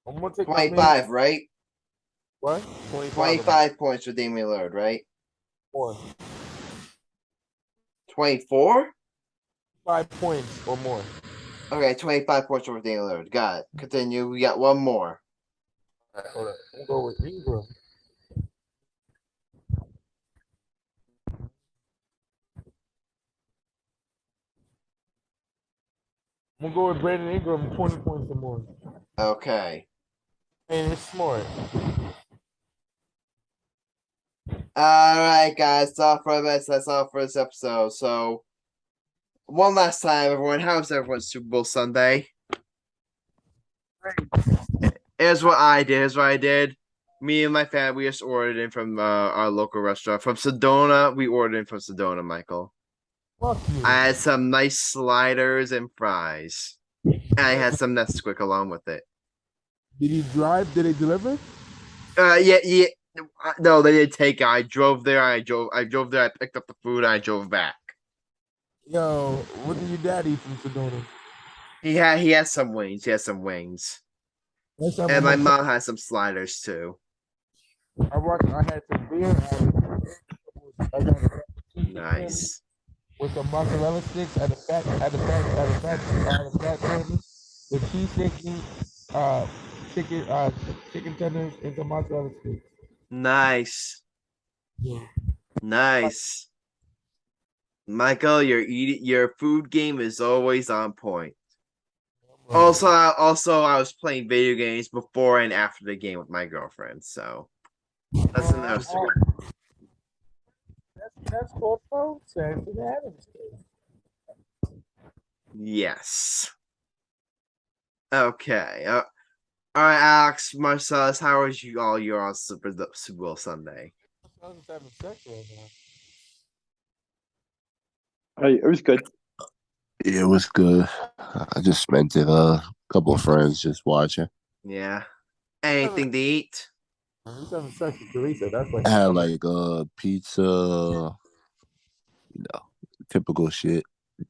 I'm gonna take 25, right? What? 25. 25 points for Damian Lillard, right? More. 24? 5 points or more. Okay, 25 points for Damian Lillard. Got it. Continue. We got one more. All right, hold on. We'll go with Ingram. I'm gonna go with Brandon Ingram, 20 points or more. Okay. And it's smart. All right, guys. That's all for this episode. So, one last time, everyone. How's everyone's Super Bowl Sunday? Here's what I did. Me and my family just ordered in from our local restaurant. From Sedona, we ordered in from Sedona, Michael. Fuck you. I had some nice sliders and fries. And I had some Nesquik along with it. Did he drive? Did they deliver? Yeah. No, they didn't take it. I drove there. I drove there. I picked up the food. And I drove back. Yo, what did your dad eat from Sedona? He had some wings. He had some wings, Last time and my mom had some sliders too. I had some beer. I got a Nice. with some mozzarella sticks at the fat tender, the cheese sticks, chicken tenders, and some mozzarella sticks. Nice. Yeah. Nice. Michael, your food game is always on point. Also, I was playing video games before and after the game with my girlfriend, so that's another story. That's called phone sex in Adam's case. Yes. Okay. All right, Alex, Marcellus, how was you all? You're on Super Bowl Sunday. I was having sex right Hey, it was good. Yeah, it was good. I just spent it a couple of friends just watching. Yeah. Anything to eat? now. I was having sex with Teresa. That's like I had like pizza, typical shit.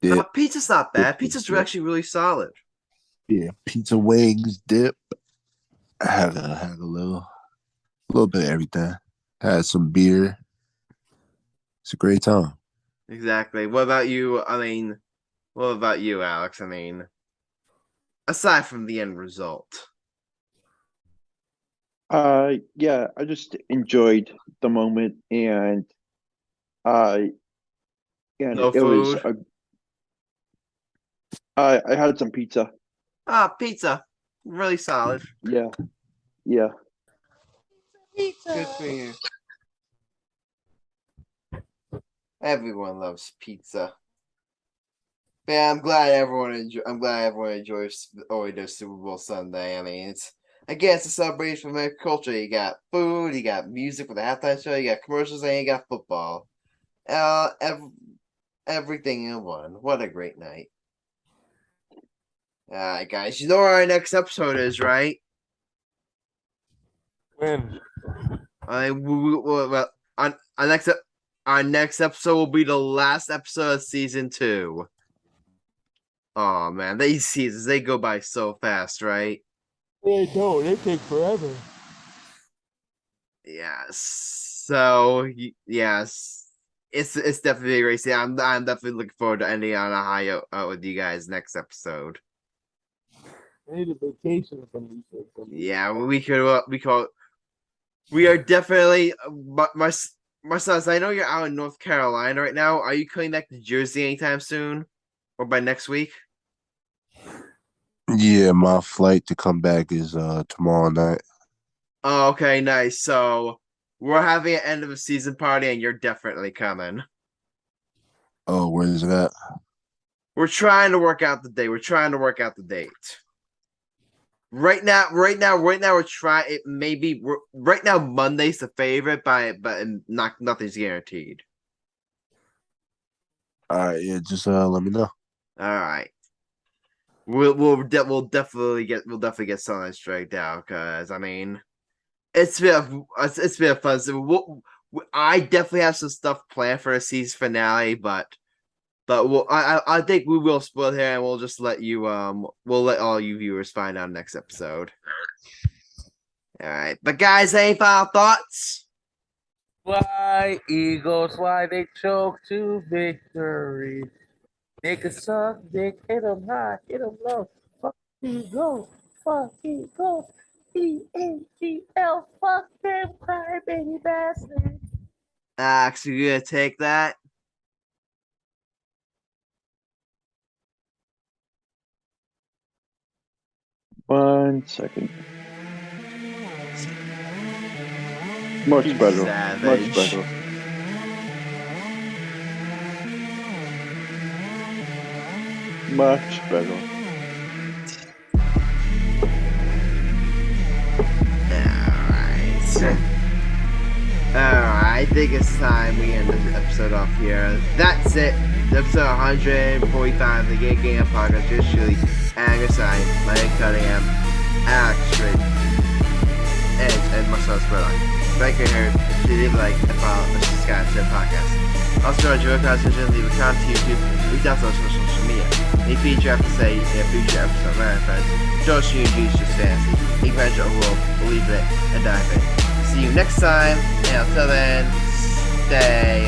No, Dip. pizza's not bad. Pizza's actually really solid. Yeah, pizza wings, dip. I had a little bit of everything. Had some beer. It's a great time. Exactly. What about you? What about you, Alex? Aside from the end result. Yeah, I just enjoyed the moment, and no it was food? I had some pizza. Pizza. Really solid. Yeah. Pizza. Good for you. Everyone loves pizza. But yeah, I'm glad everyone enjoys their Super Bowl Sunday. I guess it's a celebration for American culture. You got food, you got music for the halftime show, you got commercials, and you got football. Everything in one. What a great night. All right, guys. You know where our next episode is, right? when Our next episode will be the last episode of season 2. Oh man, these seasons they go by so fast, right? they don't. They take forever. Yes. So yes, it's definitely a great season. I'm definitely looking forward to ending on a high with you guys next episode. I need a vacation from these things. Yeah, we are definitely Marcellus, I know you're out in North Carolina right now. Are you coming back to Jersey anytime soon? Or by next week? Yeah, my flight to come back is tomorrow night. Oh, okay, nice. So we're having an end of a season party and you're definitely coming. Oh, where is that? We're trying to work out the date. Right now we're trying it right now Monday's the favorite but nothing's guaranteed. All right, yeah, just let me know. All right. We'll definitely get something straight out because it's been a fun. I definitely have some stuff planned for the season finale, but I think we will split here and we'll just let you we'll let all you viewers find out next episode. All right, but guys, any final thoughts? Fly, Eagles, fly, they choke to victory. They could suck, dick, hit them high, hit them low. Fuck Eagles, EAGL, fuck them, cry, baby bastard. Actually, you gonna take that? One second. Much better. Savage. Much better. Much better. Alright, I think it's time we end this episode off here. That's it. Episode 145 of the Game Podcast. Just truly, Grassani, Mike Cunningham, Alex Reich. host, Murdock. Thank you here. Leave a like and follow and subscribe to the podcast. Also, enjoy your conversation, leave a comment to YouTube. We also on social media. Any feature episode in a future episode, my friends. Don't shoot you, just fancy. Take advantage of the world, believe it, and dive in. See you next time, and until then, stay